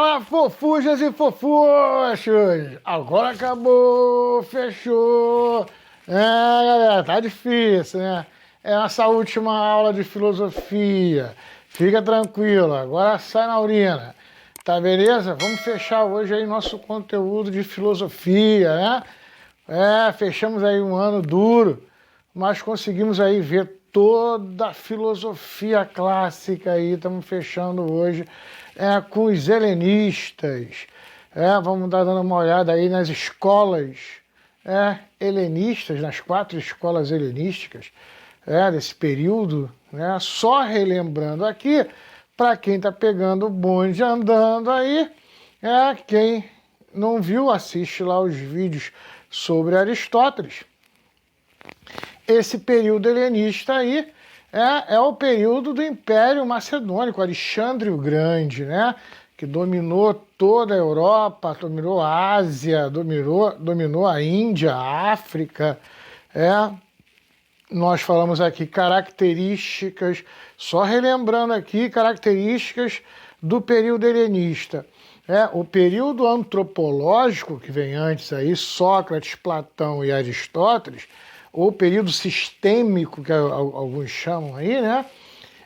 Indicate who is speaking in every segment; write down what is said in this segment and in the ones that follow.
Speaker 1: Fala, fofujas e fofuchos! Agora acabou, fechou. Galera, tá difícil, né? É essa última aula de filosofia. Fica tranquilo, agora sai na urina. Tá beleza? Vamos fechar hoje aí nosso conteúdo de filosofia, né? Fechamos aí um ano duro, mas conseguimos aí ver toda a filosofia clássica aí, estamos fechando hoje com os helenistas. Vamos dar dando uma olhada aí nas escolas helenistas, nas 4 escolas helenísticas desse período, só relembrando aqui, para quem está pegando o bonde andando aí, quem não viu, assiste lá os vídeos sobre Aristóteles. Esse período helenista aí é o período do Império Macedônico, Alexandre o Grande, né? Que dominou toda a Europa, dominou a Ásia, dominou a Índia, a África. Nós falamos aqui características, só relembrando aqui, características do período helenista. O período antropológico, que vem antes aí, Sócrates, Platão e Aristóteles, ou período sistêmico, que alguns chamam aí, né?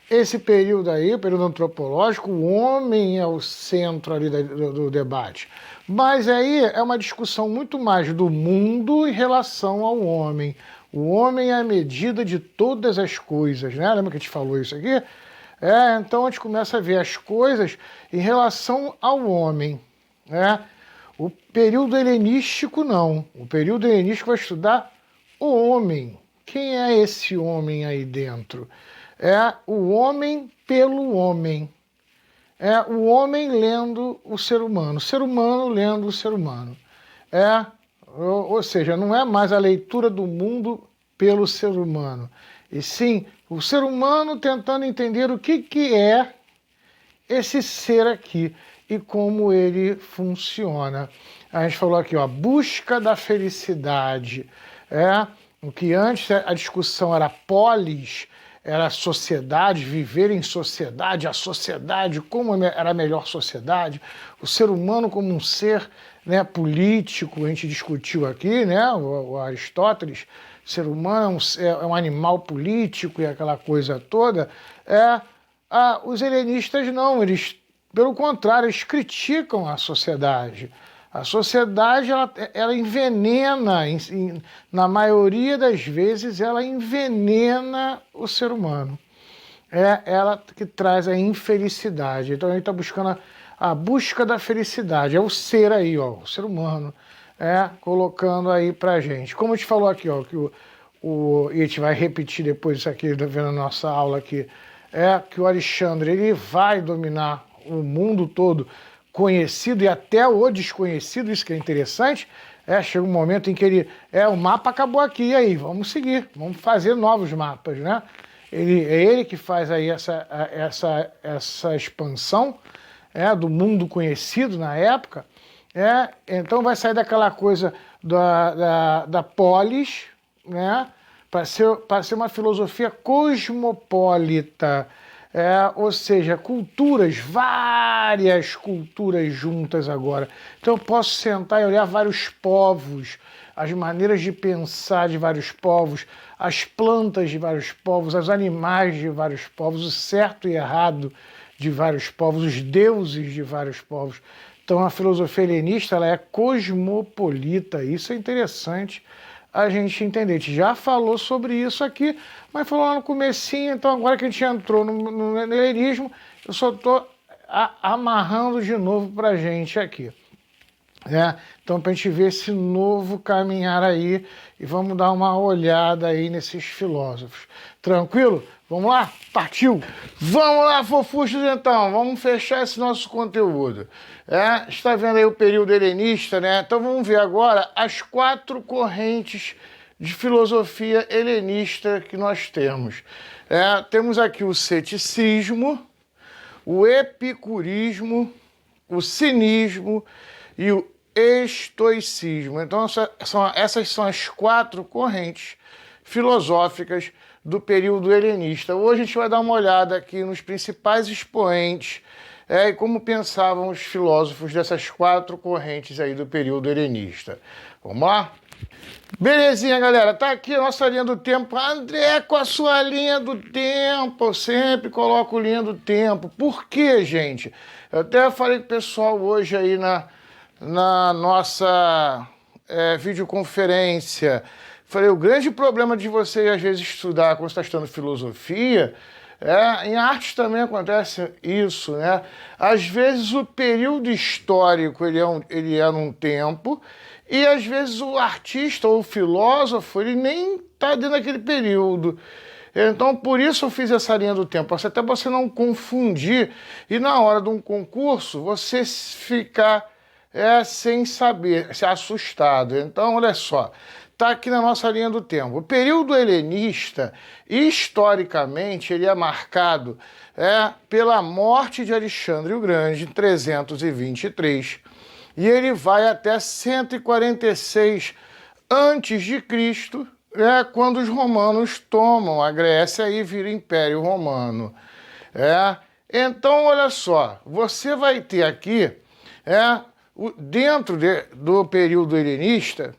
Speaker 1: Esse período aí, o período antropológico, o homem é o centro ali do debate. Mas aí é uma discussão muito mais do mundo em relação ao homem. O homem é a medida de todas as coisas, né? Lembra que a gente falou isso aqui? Então a gente começa a ver as coisas em relação ao homem, né? O período helenístico não. O período helenístico vai estudar o homem. Quem é esse homem aí dentro? O homem pelo homem. O homem lendo o ser humano lendo o ser humano. Ou seja, não é mais a leitura do mundo pelo ser humano, e sim o ser humano tentando entender o que é esse ser aqui e como ele funciona. A gente falou aqui, ó, busca da felicidade. O que antes a discussão era polis, era sociedade, viver em sociedade, a sociedade, como era a melhor sociedade, o ser humano como um ser político, a gente discutiu aqui, o Aristóteles, o ser humano é um animal político e aquela coisa toda. Os helenistas não, eles, pelo contrário, eles criticam a sociedade. A sociedade, ela envenena, na maioria das vezes, ela envenena o ser humano. Ela que traz a infelicidade. Então a gente está buscando a busca da felicidade. É o ser aí, ó, o ser humano, colocando aí pra gente. Como a gente falou aqui, ó, que e a gente vai repetir depois isso aqui, vendo a nossa aula aqui, que o Alexandre, ele vai dominar o mundo todo, conhecido e até o desconhecido, isso que é interessante. Chega um momento em que o mapa acabou aqui, e aí, vamos seguir, vamos fazer novos mapas, né? É ele que faz aí essa expansão do mundo conhecido na época. Então vai sair daquela coisa da polis, né? Para ser uma filosofia cosmopolita. Ou seja, várias culturas juntas agora. Então eu posso sentar e olhar vários povos, as maneiras de pensar de vários povos, as plantas de vários povos, os animais de vários povos, o certo e errado de vários povos, os deuses de vários povos. Então a filosofia helenista, ela é cosmopolita, isso é interessante a gente entender. A gente já falou sobre isso aqui, mas falou lá no comecinho, então agora que a gente entrou no helenismo, eu só estou amarrando de novo para a gente aqui. Então, para a gente ver esse novo caminhar aí, e vamos dar uma olhada aí nesses filósofos. Tranquilo? Vamos lá? Partiu! Vamos lá, fofuchos, então, vamos fechar esse nosso conteúdo. Está vendo aí o período helenista, né? Então vamos ver agora as 4 correntes de filosofia helenista que nós temos. Temos aqui o ceticismo, o epicurismo, o cinismo e o estoicismo. Então essas são as 4 correntes filosóficas do período helenista. Hoje a gente vai dar uma olhada aqui nos principais expoentes e como pensavam os filósofos dessas 4 correntes aí do período helenista. Vamos lá? Belezinha, galera, tá aqui a nossa linha do tempo. André, com a sua linha do tempo, eu sempre coloco linha do tempo. Por quê, gente? Eu até falei com o pessoal hoje aí na nossa videoconferência. Falei, o grande problema de você, às vezes, estudar quando você está estudando filosofia, em artes também acontece isso, né? Às vezes o período histórico ele é num tempo, e às vezes o artista ou o filósofo ele nem está dentro daquele período. Então, por isso eu fiz essa linha do tempo, até você não confundir e na hora de um concurso você ficar sem saber, se assustado. Então, olha só, está aqui na nossa linha do tempo. O período helenista, historicamente, ele é marcado pela morte de Alexandre o Grande, em 323, e ele vai até 146 antes de Cristo, quando os romanos tomam a Grécia e vira Império Romano. Então, olha só, você vai ter aqui, dentro do período helenista,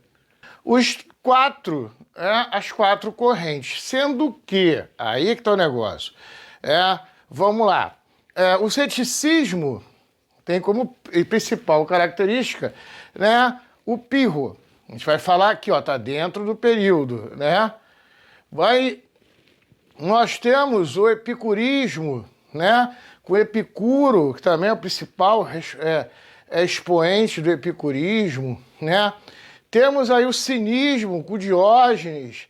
Speaker 1: as 4 correntes, sendo que, aí que está o negócio, vamos lá, o ceticismo tem como principal característica, o pirro. A gente vai falar aqui, ó, tá dentro do período, né? Nós temos o epicurismo, né? Com Epicuro, que também é o principal expoente do epicurismo, né? Temos aí o cinismo com Diógenes,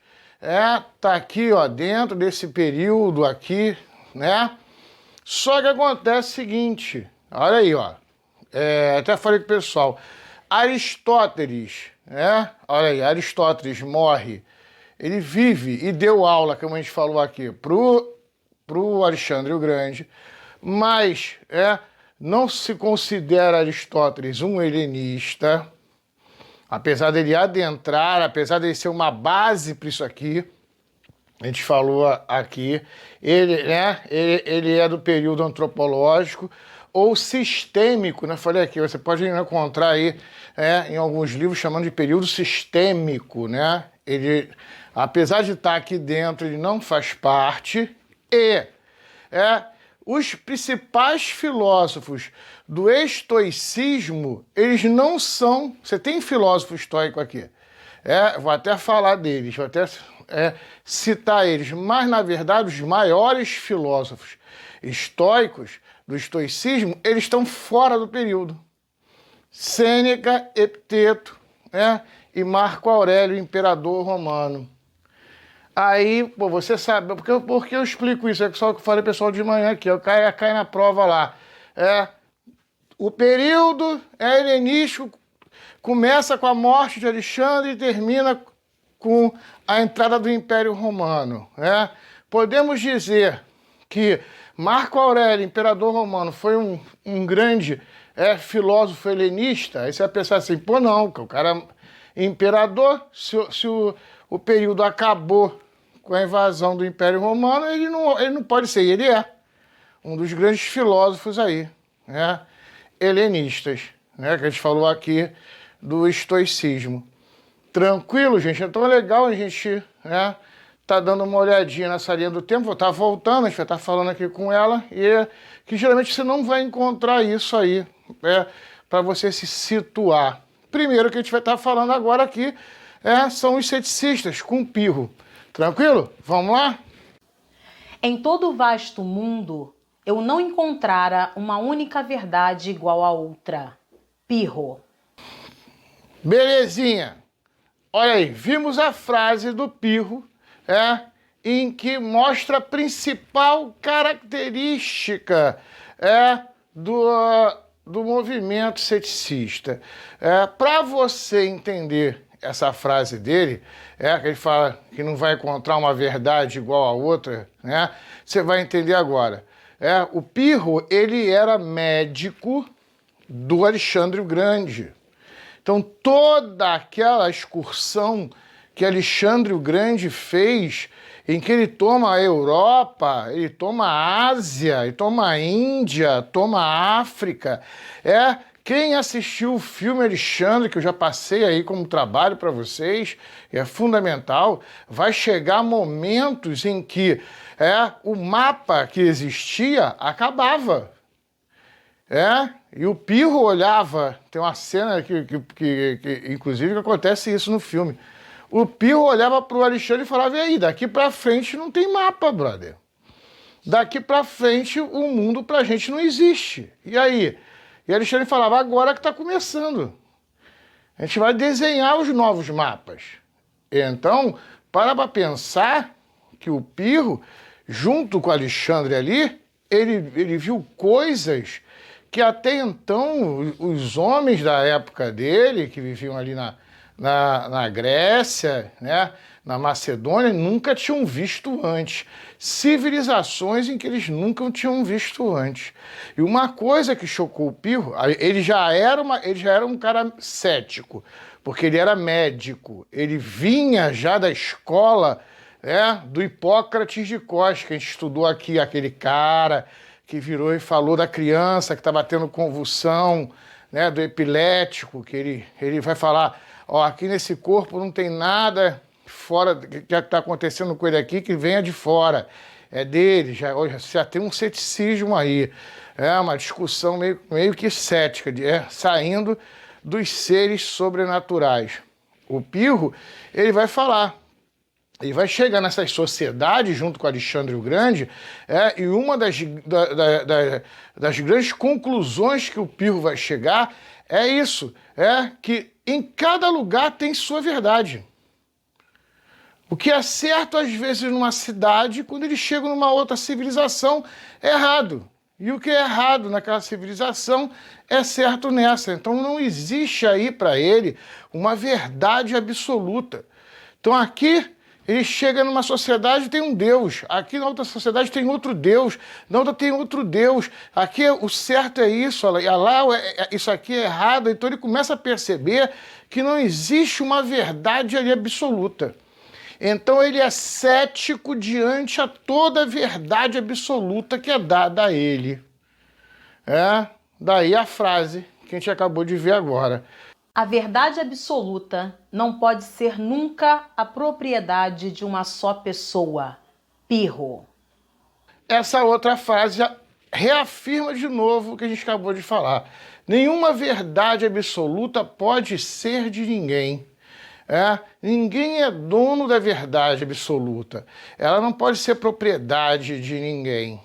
Speaker 1: tá aqui, ó, dentro desse período aqui, né? Só que acontece o seguinte, olha aí, ó, até falei com o pessoal, Aristóteles, olha aí, Aristóteles morre, ele vive e deu aula, como a gente falou aqui, pro Alexandre o Grande, mas não se considera Aristóteles um helenista, apesar dele adentrar, apesar dele ser uma base para isso aqui, a gente falou aqui, ele é do período antropológico ou sistêmico, né? Falei aqui, você pode encontrar aí em alguns livros chamando de período sistêmico, né? Ele, apesar de estar aqui dentro, ele não faz parte e os principais filósofos do estoicismo, eles não são... Você tem filósofo estoico aqui. Vou até falar deles, vou até citar eles. Mas, na verdade, os maiores filósofos estoicos do estoicismo, eles estão fora do período. Sêneca, Epiteto, e Marco Aurélio, imperador romano. Aí, pô, você sabe, por que eu explico isso? É só que eu falei pessoal de manhã aqui, cai na prova lá. O período helenístico começa com a morte de Alexandre e termina com a entrada do Império Romano. Podemos dizer que Marco Aurélio, imperador romano, foi um grande filósofo helenista. Aí você vai pensar assim, pô, não, que o cara é imperador, se o período acabou com a invasão do Império Romano, ele não pode ser, ele é um dos grandes filósofos aí, helenistas, que a gente falou aqui do estoicismo. Tranquilo, gente? Então é legal a gente tá dando uma olhadinha nessa linha do tempo, vou estar voltando, a gente vai estar falando aqui com ela, e que geralmente você não vai encontrar isso aí, para você se situar. Primeiro que a gente vai estar falando agora aqui são os ceticistas, com Pirro. Tranquilo? Vamos lá?
Speaker 2: Em todo o vasto mundo, eu não encontrara uma única verdade igual a outra. Pirro.
Speaker 1: Belezinha. Olha aí, vimos a frase do Pirro, em que mostra a principal característica do movimento ceticista. Para você entender essa frase dele, que ele fala que não vai encontrar uma verdade igual a outra, você vai entender agora. O Pirro, ele era médico do Alexandre o Grande. Então, toda aquela excursão que Alexandre o Grande fez, em que ele toma a Europa, ele toma a Ásia, ele toma a Índia, toma a África. Quem assistiu o filme Alexandre, que eu já passei aí como trabalho para vocês, é fundamental, vai chegar momentos em que o mapa que existia acabava. E o Pirro olhava, tem uma cena que inclusive que acontece isso no filme. O Pirro olhava para o Alexandre e falava: e aí, daqui para frente não tem mapa, brother. Daqui para frente o mundo pra gente não existe. E aí? E Alexandre falava: agora que está começando. A gente vai desenhar os novos mapas. Então, para pensar que o Pirro, junto com o Alexandre ali, ele viu coisas que até então os homens da época dele, que viviam ali na Grécia, né, na Macedônia, nunca tinham visto antes. Civilizações em que eles nunca tinham visto antes. E uma coisa que chocou o Pirro, ele já era um cara cético, porque ele era médico. Ele vinha já da escola do Hipócrates de Cos, que a gente estudou aqui, aquele cara que virou e falou da criança que estava tendo convulsão, né, do epilético, que ele vai falar: ó, aqui nesse corpo não tem nada fora que está acontecendo com ele aqui que venha de fora. É dele, já tem um ceticismo aí. É uma discussão meio que cética, saindo dos seres sobrenaturais. O Pirro, ele vai falar. Ele vai chegar nessas sociedades junto com Alexandre o Grande, e uma das grandes conclusões que o Pirro vai chegar é isso, que em cada lugar tem sua verdade. O que é certo às vezes numa cidade, quando ele chega numa outra civilização, é errado. E o que é errado naquela civilização é certo nessa. Então não existe aí para ele uma verdade absoluta. Então aqui ele chega numa sociedade e tem um Deus. Aqui na outra sociedade tem outro Deus. Na outra tem outro Deus. Aqui o certo é isso. Lá isso aqui é errado. Então ele começa a perceber que não existe uma verdade ali absoluta. Então ele é cético diante a toda a verdade absoluta que é dada a ele. Daí a frase que a gente acabou de ver agora.
Speaker 2: A verdade absoluta não pode ser nunca a propriedade de uma só pessoa. Pirro.
Speaker 1: Essa outra frase reafirma de novo o que a gente acabou de falar. Nenhuma verdade absoluta pode ser de ninguém. Ninguém é dono da verdade absoluta. Ela não pode ser propriedade de ninguém.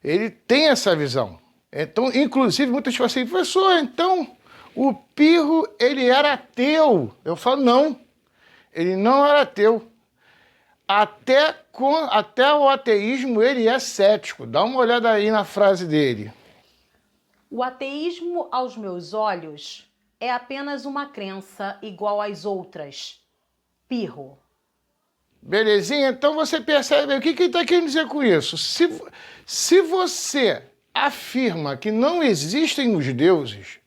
Speaker 1: Ele tem essa visão. Então, inclusive, muitas pessoas falam assim: professor, então o Pirro, ele era ateu. Eu falo: não, ele não era ateu. Até o ateísmo ele é cético. Dá uma olhada aí na frase dele.
Speaker 2: O ateísmo, aos meus olhos, é apenas uma crença igual às outras. Pirro.
Speaker 1: Belezinha? Então você percebe o que ele está querendo dizer com isso. Se você afirma que não existem os deuses,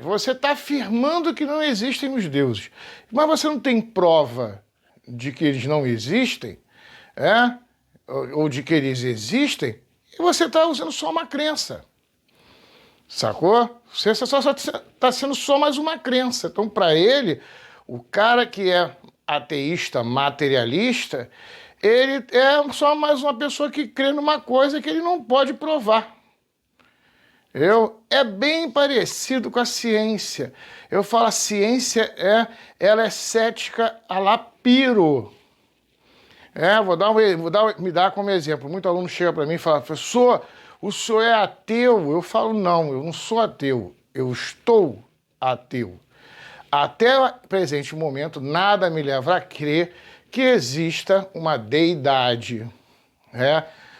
Speaker 1: você está afirmando que não existem os deuses, mas você não tem prova de que eles não existem, ou de que eles existem, e você está usando só uma crença. Sacou? Você só está sendo só mais uma crença. Então, para ele, o cara que é ateísta, materialista, ele é só mais uma pessoa que crê numa coisa que ele não pode provar. É bem parecido com a ciência. Eu falo, a ciência ela é cética a la Pirro. Me dar como exemplo. Muito aluno chega para mim e fala: professor, o senhor é ateu? Eu falo: não, eu não sou ateu, eu estou ateu. Até o presente momento, nada me leva a crer que exista uma deidade.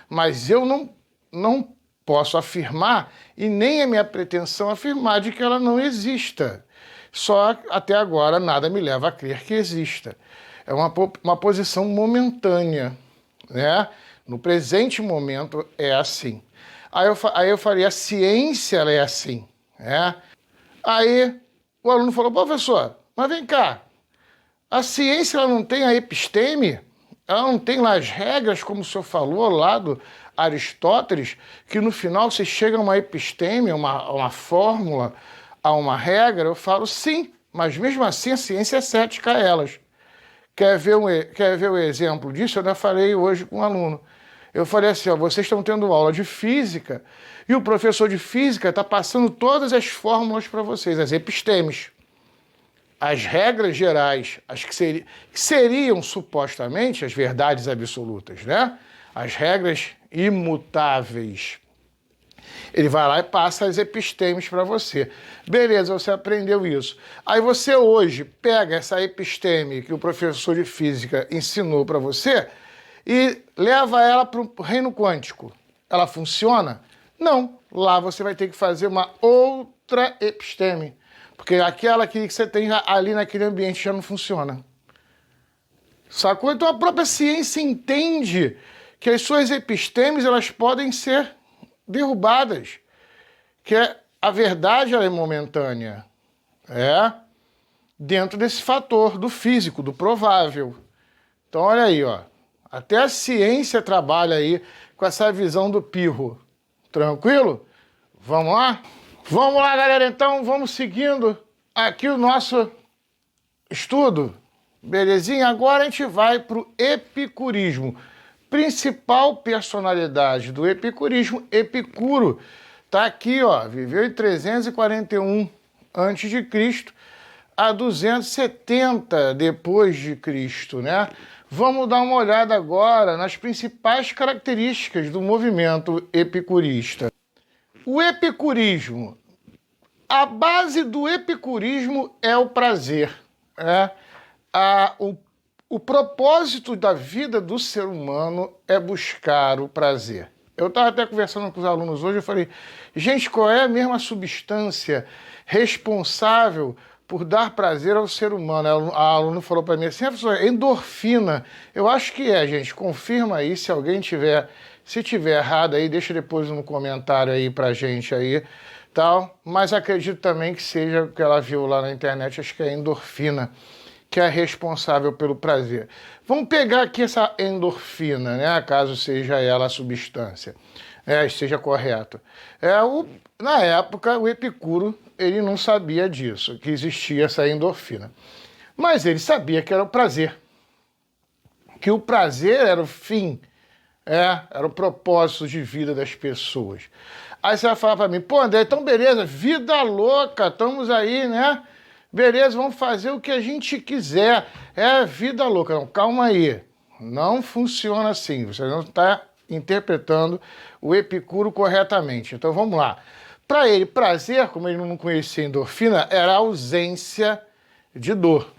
Speaker 1: Mas eu não posso afirmar, e nem é minha pretensão afirmar, de que ela não exista. Só até agora nada me leva a crer que exista. É uma posição momentânea. No presente momento é assim. Aí eu falei: a ciência ela é assim. Aí o aluno falou: professor, mas vem cá, a ciência ela não tem a episteme? Ela não tem lá as regras, como o senhor falou, lá do Aristóteles, que no final se chega a uma episteme, a uma fórmula, a uma regra? Eu falo sim, mas mesmo assim a ciência é cética a elas. Quer ver o exemplo disso? Eu já falei hoje com um aluno. Eu falei assim, ó, vocês estão tendo aula de física e o professor de física está passando todas as fórmulas para vocês, as epistemes. As regras gerais, as que seriam supostamente as verdades absolutas, né? As regras imutáveis. Ele vai lá e passa as epistemes para você. Beleza, você aprendeu isso. Aí você hoje pega essa episteme que o professor de física ensinou para você e leva ela para o reino quântico. Ela funciona? Não. Lá você vai ter que fazer uma outra episteme. Porque aquela que você tem ali naquele ambiente já não funciona. Sacou? Então a própria ciência entende que as suas epistemes elas podem ser derrubadas. Que a verdade ela é momentânea. Dentro desse fator do físico, do provável. Então olha aí, ó. Até a ciência trabalha aí com essa visão do pirro. Tranquilo? Vamos lá? Vamos lá, galera, então, vamos seguindo aqui o nosso estudo. Belezinha? Agora a gente vai para o epicurismo. Principal personalidade do epicurismo, Epicuro. Tá aqui, ó, viveu em 341 a.C. a 270 depois de Cristo, né? Vamos dar uma olhada agora nas principais características do movimento epicurista. O epicurismo, a base do epicurismo é o prazer. O propósito da vida do ser humano é buscar o prazer. Eu estava até conversando com os alunos hoje, eu falei, gente, qual é a mesma substância responsável por dar prazer ao ser humano? A aluna falou para mim assim, professor, endorfina. Eu acho que é, gente, confirma aí, se alguém tiver... Se tiver errado aí, deixa depois no comentário aí pra gente aí, tal. Mas acredito também que seja o que ela viu lá na internet, acho que é a endorfina, que é responsável pelo prazer. Vamos pegar aqui essa endorfina, né? Caso seja ela a substância, esteja correto. Na época, o Epicuro, ele não sabia disso, que existia essa endorfina. Mas ele sabia que era o prazer. Que o prazer era o fim, era o propósito de vida das pessoas. Aí você vai falar para mim, pô, André, então beleza, vida louca, estamos aí, né? Beleza, vamos fazer o que a gente quiser. É vida louca. Não, calma aí. Não funciona assim. Você não está interpretando o Epicuro corretamente. Então vamos lá. Para ele, prazer, como ele não conhecia endorfina, era a ausência de dor.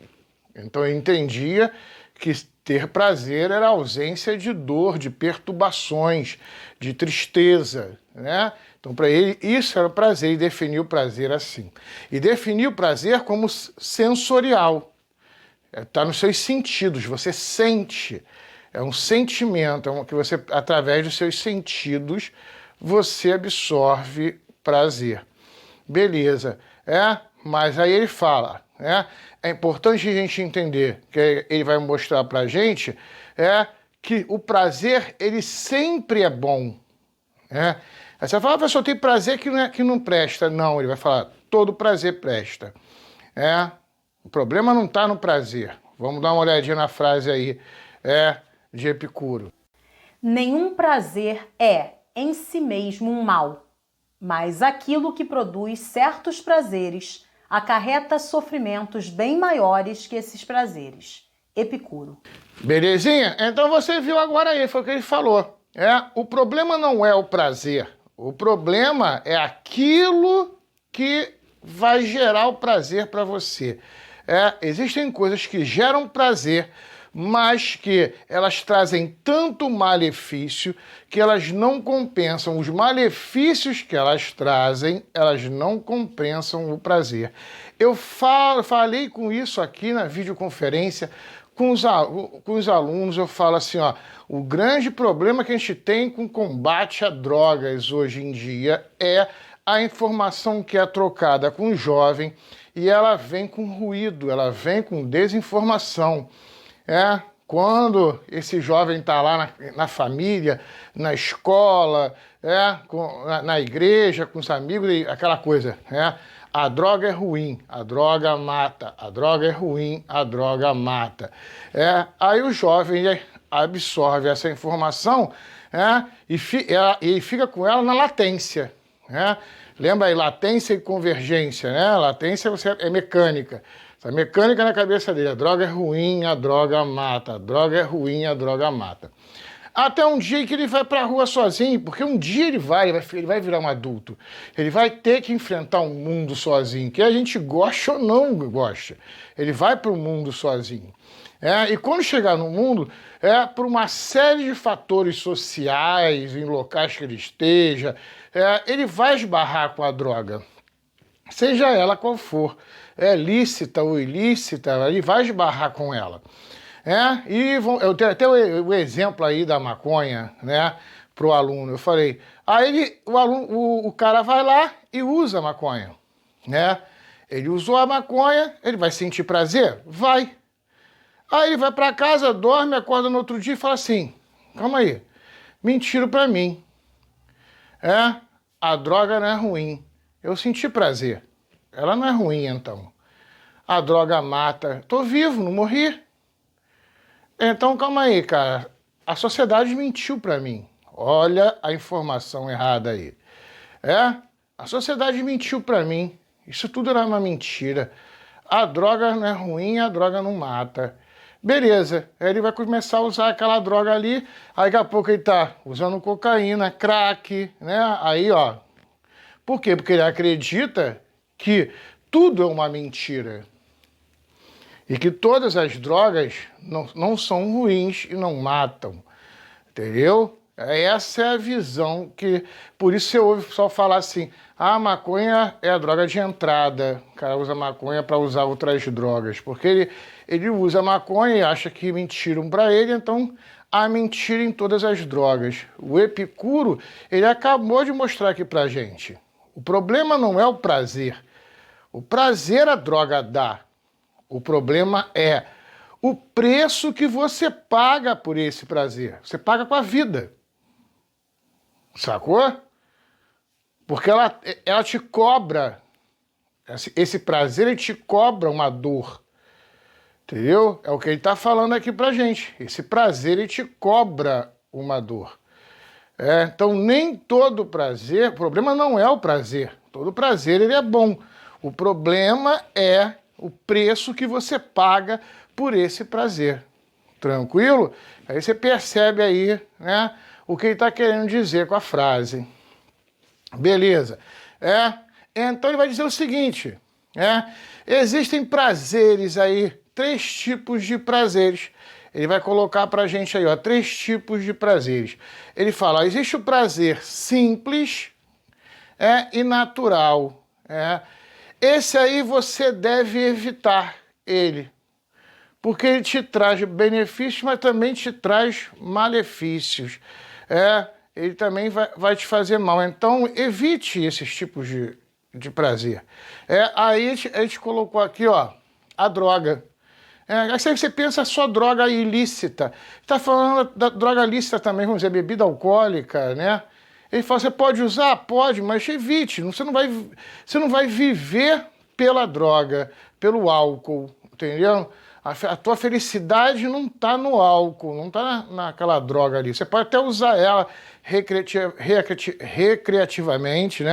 Speaker 1: Então ele entendia que ter prazer era a ausência de dor, de perturbações, de tristeza, né? Então, para ele, isso era o prazer, e definiu o prazer assim. E definiu o prazer como sensorial. Está nos seus sentidos, você sente. É um sentimento, que você, através dos seus sentidos, você absorve prazer. Beleza. Mas aí ele fala, é importante a gente entender, que ele vai mostrar para a gente, que o prazer, ele sempre é bom. Aí você vai falar, professor, tem prazer que não presta. Não, ele vai falar, todo prazer presta. O problema não está no prazer. Vamos dar uma olhadinha na frase aí, de Epicuro.
Speaker 2: Nenhum prazer é, em si mesmo, um mal, mas aquilo que produz certos prazeres acarreta sofrimentos bem maiores que esses prazeres. Epicuro.
Speaker 1: Belezinha? Então você viu agora aí, foi o que ele falou. O problema não é o prazer. O problema é aquilo que vai gerar o prazer para você. Existem coisas que geram prazer, mas que elas trazem tanto malefício que elas não compensam. Os malefícios que elas trazem, elas não compensam o prazer. Eu falei com isso aqui na videoconferência com os alunos, eu falo assim, ó, o grande problema que a gente tem com o combate a drogas hoje em dia é a informação que é trocada com o jovem e ela vem com ruído, ela vem com desinformação. quando esse jovem está lá na família, na escola, na igreja, com os amigos, aquela coisa, a droga é ruim, a droga mata, a droga é ruim, a droga mata. Aí o jovem absorve essa informação e fica com ela na latência. Lembra aí, latência e convergência, Latência é mecânica. Essa mecânica na cabeça dele, a droga é ruim, a droga mata, a droga é ruim, a droga mata. Até um dia que ele vai para a rua sozinho, porque um dia ele vai virar um adulto. Ele vai ter que enfrentar um mundo sozinho, que a gente gosta ou não gosta. Ele vai para o mundo sozinho. E quando chegar no mundo, por uma série de fatores sociais, em locais que ele esteja, ele vai esbarrar com a droga. Seja ela qual for, lícita ou ilícita, ele vai esbarrar com ela. Eu tenho até o exemplo aí da maconha, para o aluno. Eu falei, aí o cara vai lá e usa a maconha, Ele usou a maconha, ele vai sentir prazer? Vai. Aí ele vai para casa, dorme, acorda no outro dia e fala assim, calma aí, mentiram para mim. A droga não é ruim. Eu senti prazer. Ela não é ruim, então. A droga mata. Tô vivo, não morri. Então, calma aí, cara. A sociedade mentiu para mim. Olha a informação errada aí. A sociedade mentiu para mim. Isso tudo era uma mentira. A droga não é ruim, a droga não mata. Beleza, ele vai começar a usar aquela droga ali, aí daqui a pouco ele tá usando cocaína, crack, Aí, ó. Por quê? Porque ele acredita que tudo é uma mentira. E que todas as drogas não são ruins e não matam. Entendeu? Essa é a visão que... Por isso você ouve o pessoal falar assim, a maconha é a droga de entrada. O cara usa maconha para usar outras drogas. Porque ele usa maconha e acha que mentiram para ele, então há mentira em todas as drogas. O Epicuro, ele acabou de mostrar aqui pra gente. O problema não é o prazer. O prazer a droga dá. O problema é o preço que você paga por esse prazer. Você paga com a vida. Sacou? Porque ela te cobra. Esse prazer, ele te cobra uma dor. Entendeu? É o que ele está falando aqui pra gente. Esse prazer, ele te cobra uma dor. Então, nem todo prazer... O problema não é o prazer. Todo prazer, ele é bom. O problema é o preço que você paga por esse prazer. Tranquilo? Aí você percebe aí, o que ele está querendo dizer com a frase. Beleza. Então ele vai dizer o seguinte, existem prazeres aí, 3 tipos de prazeres. Ele vai colocar pra gente aí, ó, 3 tipos de prazeres. Ele fala, existe o prazer simples e natural. Esse aí você deve evitar ele, porque ele te traz benefícios, mas também te traz malefícios. Ele também vai te fazer mal. Então, evite esses tipos de prazer. Aí a gente colocou aqui, ó, a droga. Aí você pensa só droga ilícita. Está falando da droga lícita também, vamos dizer, bebida alcoólica, Ele fala, você pode usar? Pode, mas evite. Você não vai viver pela droga, pelo álcool, entendeu? A tua felicidade não está no álcool, não está naquela droga ali. Você pode até usar ela recreativamente,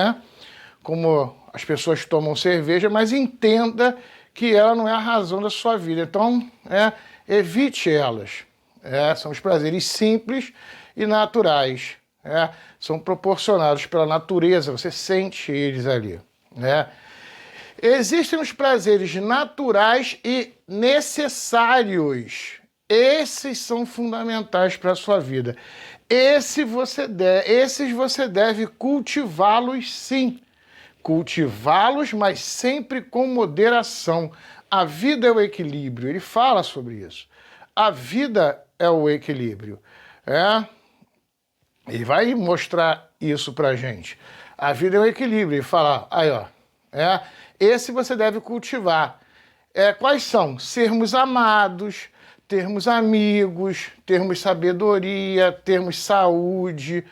Speaker 1: Como as pessoas tomam cerveja, mas entenda que ela não é a razão da sua vida. Então, evite elas. São os prazeres simples e naturais. São proporcionados pela natureza, você sente eles ali. Existem os prazeres naturais e necessários. Esses são fundamentais para a sua vida. Esses você deve cultivá-los, sim. Cultivá-los, mas sempre com moderação. A vida é o equilíbrio. Ele fala sobre isso. A vida é o equilíbrio. Ele vai mostrar isso pra gente. A vida é o equilíbrio. Ele fala, aí ó, esse você deve cultivar. Quais são? Sermos amados, termos amigos, termos sabedoria, termos saúde,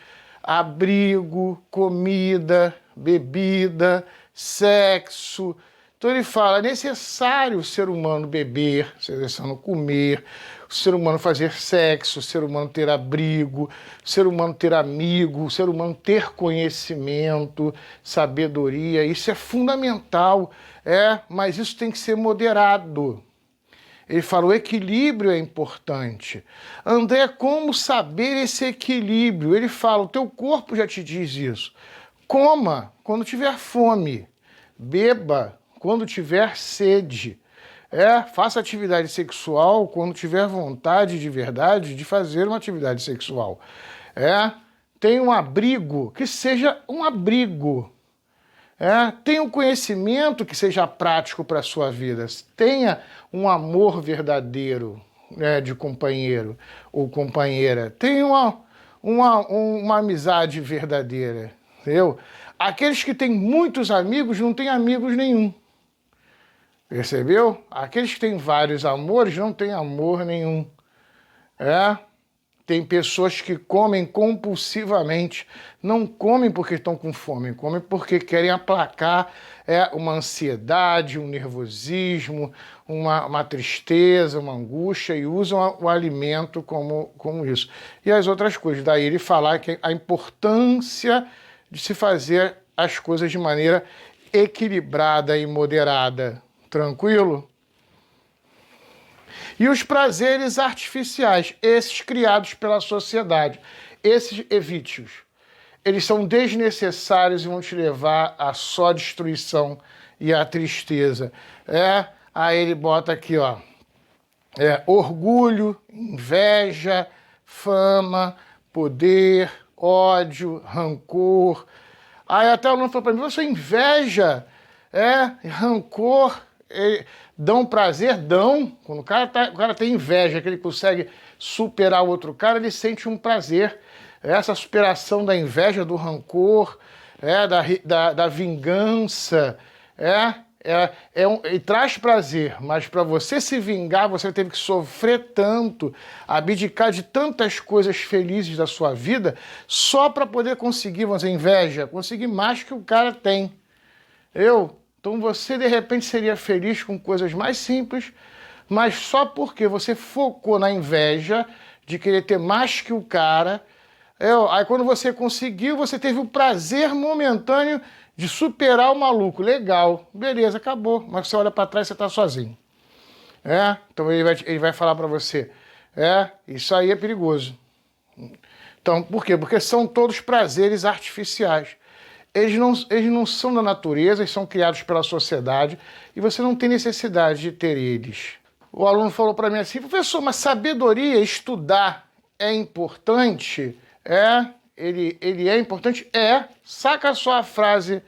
Speaker 1: abrigo, comida, bebida, sexo. Então ele fala, é necessário o ser humano beber, o ser humano comer, o ser humano fazer sexo, o ser humano ter abrigo, o ser humano ter amigo, o ser humano ter conhecimento, sabedoria. Isso é fundamental, mas isso tem que ser moderado. Ele fala, o equilíbrio é importante. André, como saber esse equilíbrio? Ele fala, o teu corpo já te diz isso. Coma quando tiver fome. Beba quando tiver sede. Faça atividade sexual quando tiver vontade de verdade de fazer uma atividade sexual. Tenha um abrigo, que seja um abrigo. Tenha um conhecimento que seja prático para a sua vida. Tenha um amor verdadeiro, de companheiro ou companheira. Tenha uma amizade verdadeira. Entendeu? Aqueles que têm muitos amigos não têm amigos nenhum. Percebeu? Aqueles que têm vários amores não têm amor nenhum. Tem pessoas que comem compulsivamente. Não comem porque estão com fome, comem porque querem aplacar uma ansiedade, um nervosismo, uma tristeza, uma angústia e usam o alimento como isso. E as outras coisas. Daí ele falar que a importância de se fazer as coisas de maneira equilibrada e moderada. Tranquilo? E os prazeres artificiais, esses criados pela sociedade, esses evite-os. Eles são desnecessários e vão te levar à só destruição e à tristeza. Aí ele bota aqui, ó, orgulho, inveja, fama, poder, ódio, rancor. Aí até o Aluno falou para mim, você inveja, rancor, dão prazer? Dão. Quando o cara tem inveja, que ele consegue superar o outro cara, ele sente um prazer. Essa superação da inveja, do rancor, da vingança, e traz prazer, mas para você se vingar, você teve que sofrer tanto, abdicar de tantas coisas felizes da sua vida, só para poder conseguir, vamos dizer, inveja, conseguir mais que o cara tem. Então você, de repente, seria feliz com coisas mais simples, mas só porque você focou na inveja de querer ter mais que o cara. Aí quando você conseguiu, você teve o prazer momentâneo de superar o maluco. Legal, beleza, acabou. Mas você olha para trás e você está sozinho. Então ele vai falar para você, isso aí é perigoso. Então, por quê? Porque são todos prazeres artificiais. Eles não são da natureza, eles são criados pela sociedade e você não tem necessidade de ter eles. O aluno falou para mim assim, professor, mas sabedoria, estudar é importante? Ele é importante? Saca só a frase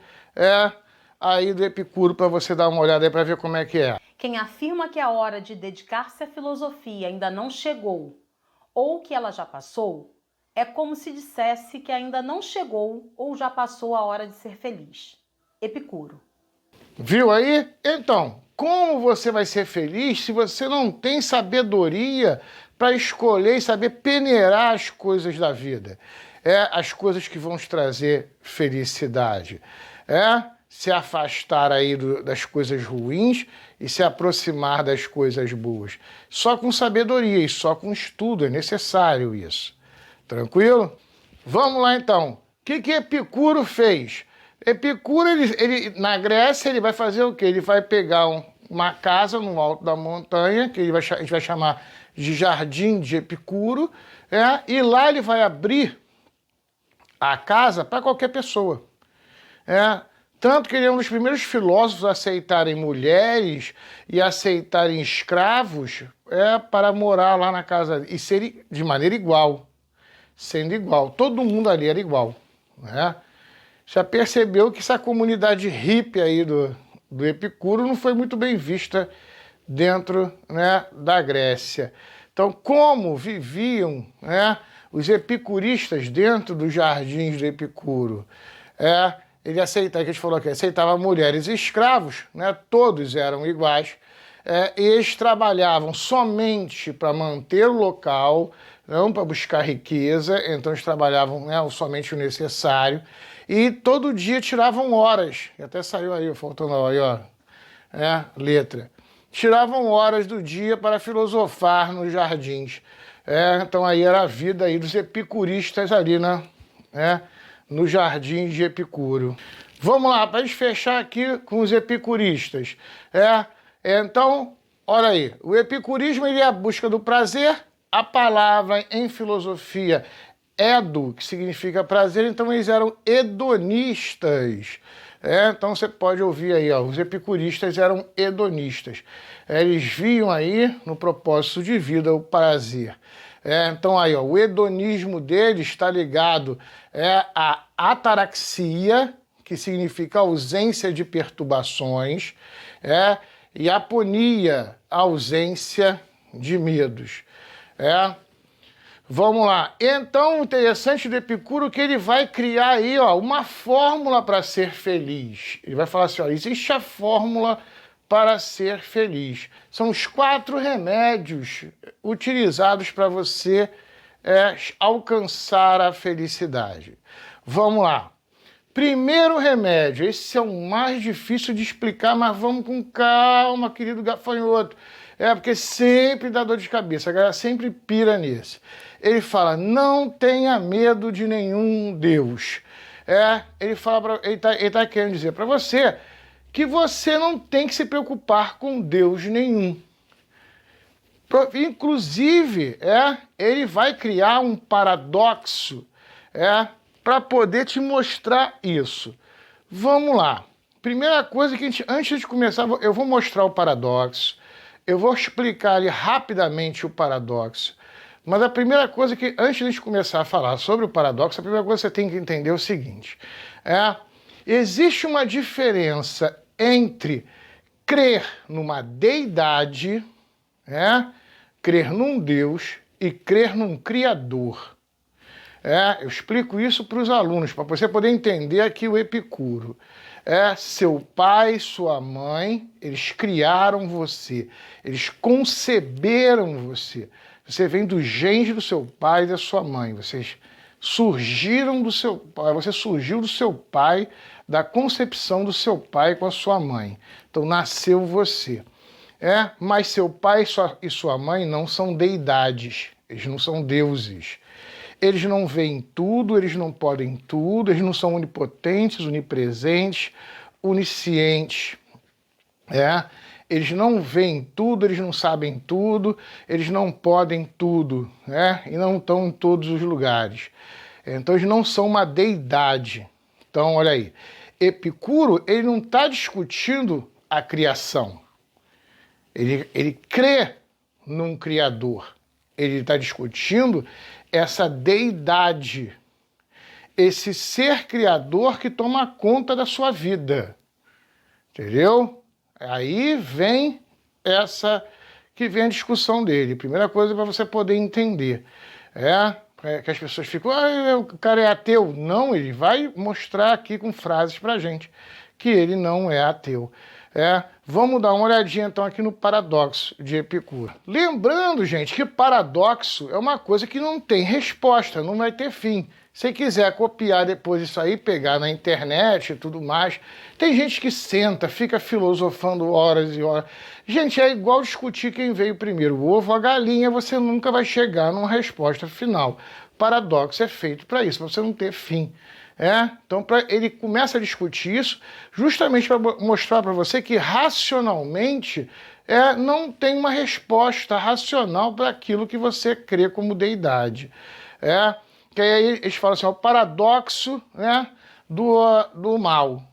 Speaker 1: aí do Epicuro para você dar uma olhada aí para ver como é que é.
Speaker 2: Quem afirma que a hora de dedicar-se à filosofia ainda não chegou ou que ela já passou, é como se dissesse que ainda não chegou ou já passou a hora de ser feliz. Epicuro.
Speaker 1: Viu aí? Então, como você vai ser feliz se você não tem sabedoria para escolher e saber peneirar as coisas da vida? As coisas que vão te trazer felicidade. Se afastar aí das coisas ruins e se aproximar das coisas boas. Só com sabedoria e só com estudo é necessário isso. Tranquilo? Vamos lá então. O que Epicuro fez? Epicuro, ele na Grécia, ele vai fazer o quê? Ele vai pegar uma casa no alto da montanha, que a gente vai chamar de Jardim de Epicuro, e lá ele vai abrir a casa para qualquer pessoa. Tanto que ele é um dos primeiros filósofos a aceitarem mulheres e aceitarem escravos para morar lá na casa e ser de maneira igual. Sendo igual. Todo mundo ali era igual. Já percebeu que essa comunidade hippie aí do Epicuro não foi muito bem vista dentro da Grécia. Então, como viviam os epicuristas dentro dos jardins do Epicuro? Ele aceitava, que a gente falou aqui, aceitava mulheres e escravos, todos eram iguais. eles trabalhavam somente para manter o local, não para buscar riqueza, então eles trabalhavam, né, somente o necessário, e todo dia tiravam horas, e até saiu aí, faltando aí, ó, letra. Tiravam horas do dia para filosofar nos jardins. Então aí era a vida aí dos epicuristas ali, no jardim de Epicuro. Vamos lá, para a gente fechar aqui com os epicuristas. Então, olha aí, o epicurismo ele é a busca do prazer, a palavra em filosofia edo, que significa prazer, então eles eram hedonistas. Então você pode ouvir aí, ó, os epicuristas eram hedonistas. Eles viam aí no propósito de vida o prazer. Então aí, ó, o hedonismo deles está ligado à ataraxia, que significa ausência de perturbações, e aponia, ausência de medos. Vamos lá. Então, o interessante do Epicuro é que ele vai criar aí, ó, uma fórmula para ser feliz. Ele vai falar assim, ó, existe a fórmula para ser feliz. São os 4 remédios utilizados para você alcançar a felicidade. Vamos lá. Primeiro remédio, esse é o mais difícil de explicar, mas vamos com calma, querido gafanhoto. Porque sempre dá dor de cabeça, a galera sempre pira nesse. Ele fala, não tenha medo de nenhum Deus. Ele fala, ele tá querendo dizer para você que você não tem que se preocupar com Deus nenhum. Inclusive, ele vai criar um paradoxo, para poder te mostrar isso. Vamos lá. Primeira coisa que antes de começar, eu vou mostrar o paradoxo. Eu vou explicar ali rapidamente o paradoxo. Mas a primeira coisa que, antes de a gente começar a falar sobre o paradoxo, a primeira coisa que você tem que entender é o seguinte. Existe uma diferença entre crer numa deidade, crer num Deus e crer num Criador. Eu explico isso para os alunos, para você poder entender aqui o Epicuro. Seu pai, sua mãe, eles criaram você, eles conceberam você. Você vem dos genes do seu pai e da sua mãe. Vocês surgiram do seu pai, você surgiu do seu pai, da concepção do seu pai com a sua mãe. Então nasceu você. Mas seu pai e sua mãe não são deidades, eles não são deuses. Eles não veem tudo, eles não podem tudo, eles não são onipotentes, onipresentes, oniscientes. Eles não veem tudo, eles não sabem tudo, eles não podem tudo, e não estão em todos os lugares. Então eles não são uma deidade. Então, olha aí, Epicuro, ele não está discutindo a criação. Ele crê num Criador. Ele está discutindo essa deidade, esse ser criador que toma conta da sua vida. Entendeu? Aí vem a discussão dele. Primeira coisa para você poder entender. Que as pessoas ficam, o cara é ateu. Não, ele vai mostrar aqui com frases pra gente que ele não é ateu. Vamos dar uma olhadinha então aqui no paradoxo de Epicuro. Lembrando, gente, que paradoxo é uma coisa que não tem resposta, não vai ter fim. Se quiser copiar depois isso aí, pegar na internet e tudo mais, tem gente que senta, fica filosofando horas e horas. Gente, é igual discutir quem veio primeiro, o ovo ou a galinha, você nunca vai chegar numa resposta final. Paradoxo é feito para isso, para você não ter fim. Então ele começa a discutir isso justamente para mostrar para você que racionalmente não tem uma resposta racional para aquilo que você crê como deidade. Que aí eles falam assim, o paradoxo do mal.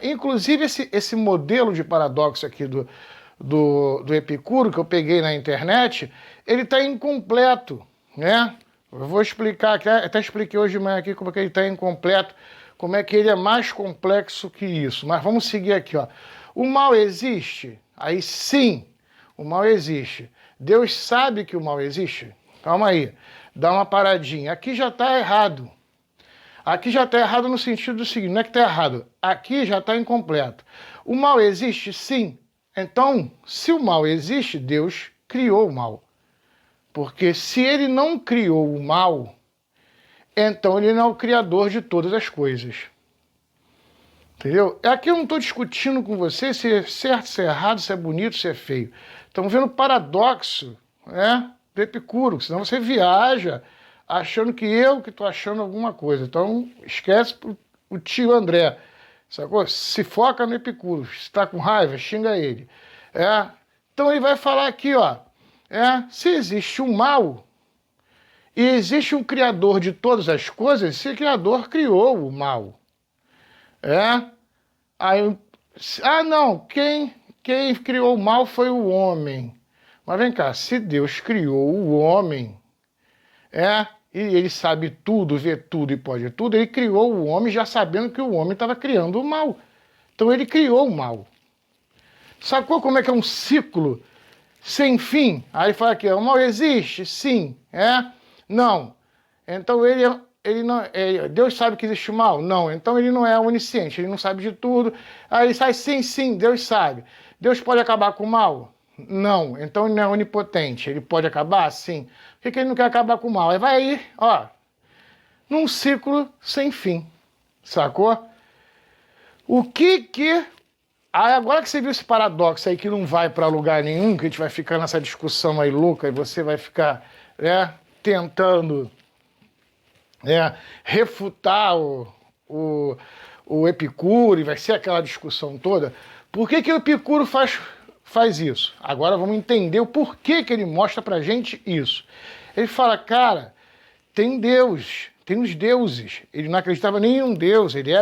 Speaker 1: Inclusive esse modelo de paradoxo aqui do Epicuro, que eu peguei na internet, ele está incompleto. Eu vou explicar aqui, até expliquei hoje de manhã aqui como é que ele está incompleto, como é que ele é mais complexo que isso. Mas vamos seguir aqui, ó. O mal existe? Aí sim, o mal existe. Deus sabe que o mal existe? Calma aí, dá uma paradinha. Aqui já está errado. Aqui já está errado no sentido do seguinte, não é que está errado, aqui já está incompleto. O mal existe? Sim. Então, se o mal existe, Deus criou o mal. Porque se ele não criou o mal, então ele não é o criador de todas as coisas. Entendeu? Aqui eu não estou discutindo com você se é certo, se é errado, se é bonito, se é feio. Estamos vendo o paradoxo, né, do Epicuro, senão você viaja achando que eu que estou achando alguma coisa. Então esquece o tio André, sacou? Se foca no Epicuro. Se está com raiva, xinga ele. Então ele vai falar aqui, ó, se existe um mal e existe um criador de todas as coisas, esse criador criou o mal. Aí, não, quem criou o mal foi o homem. Mas vem cá, se Deus criou o homem, e ele sabe tudo, vê tudo e pode tudo, ele criou o homem já sabendo que o homem estava criando o mal. Então ele criou o mal. Sacou como é que é um ciclo sem fim? Aí fala aqui, o mal existe? Sim. Não. Então ele não, Deus sabe que existe o mal? Não. Então ele não é onisciente, ele não sabe de tudo. Aí ele sai, sim, Deus sabe. Deus pode acabar com o mal? Não. Então ele não é onipotente, ele pode acabar? Sim. Por que ele não quer acabar com o mal? Aí vai aí, ó, num ciclo sem fim. Sacou? Agora que você viu esse paradoxo aí que não vai para lugar nenhum, que a gente vai ficar nessa discussão aí louca e você vai ficar tentando refutar o Epicuro e vai ser aquela discussão toda. Por que o Epicuro faz isso? Agora vamos entender o porquê que ele mostra pra gente isso. Ele fala, cara, tem Deus, tem os deuses. Ele não acreditava nem em um Deus, ele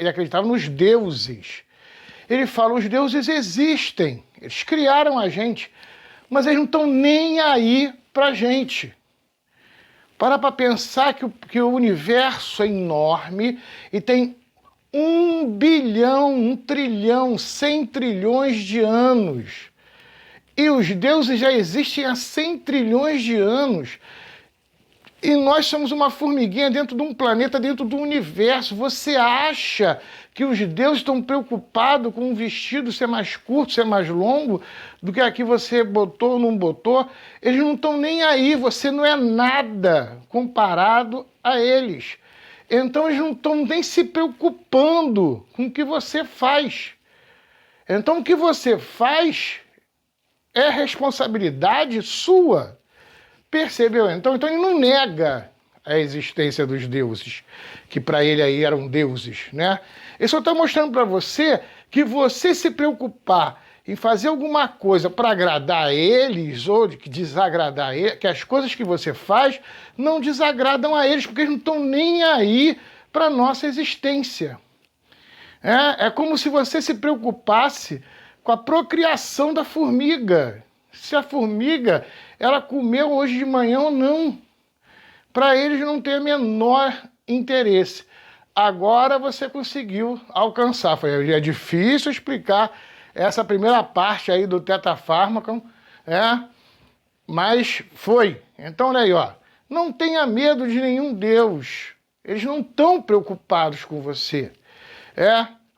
Speaker 1: acreditava nos deuses. Ele fala, os deuses existem, eles criaram a gente, mas eles não estão nem aí pra gente. Para pensar que o universo é enorme e tem 1 bilhão, 1 trilhão, 100 trilhões de anos. E os deuses já existem há 100 trilhões de anos. E nós somos uma formiguinha dentro de um planeta, dentro do universo. Você acha que os deuses estão preocupados com um vestido ser mais curto, ser mais longo, do que aqui você botou ou não botou? Eles não estão nem aí, você não é nada comparado a eles. Então eles não estão nem se preocupando com o que você faz. Então o que você faz é responsabilidade sua. Percebeu? Então ele não nega a existência dos deuses, que para ele aí eram deuses, né? Ele só está mostrando para você que você se preocupar em fazer alguma coisa para agradar a eles ou de desagradar a eles, que as coisas que você faz não desagradam a eles, porque eles não estão nem aí para a nossa existência. É como se você se preocupasse com a procriação da formiga. Se a formiga ela comeu hoje de manhã ou não. Para eles não tem o menor interesse. Agora você conseguiu alcançar. É difícil explicar essa primeira parte aí do tetafármaco, mas foi. Então, olha aí, ó. Não tenha medo de nenhum Deus. Eles não estão preocupados com você.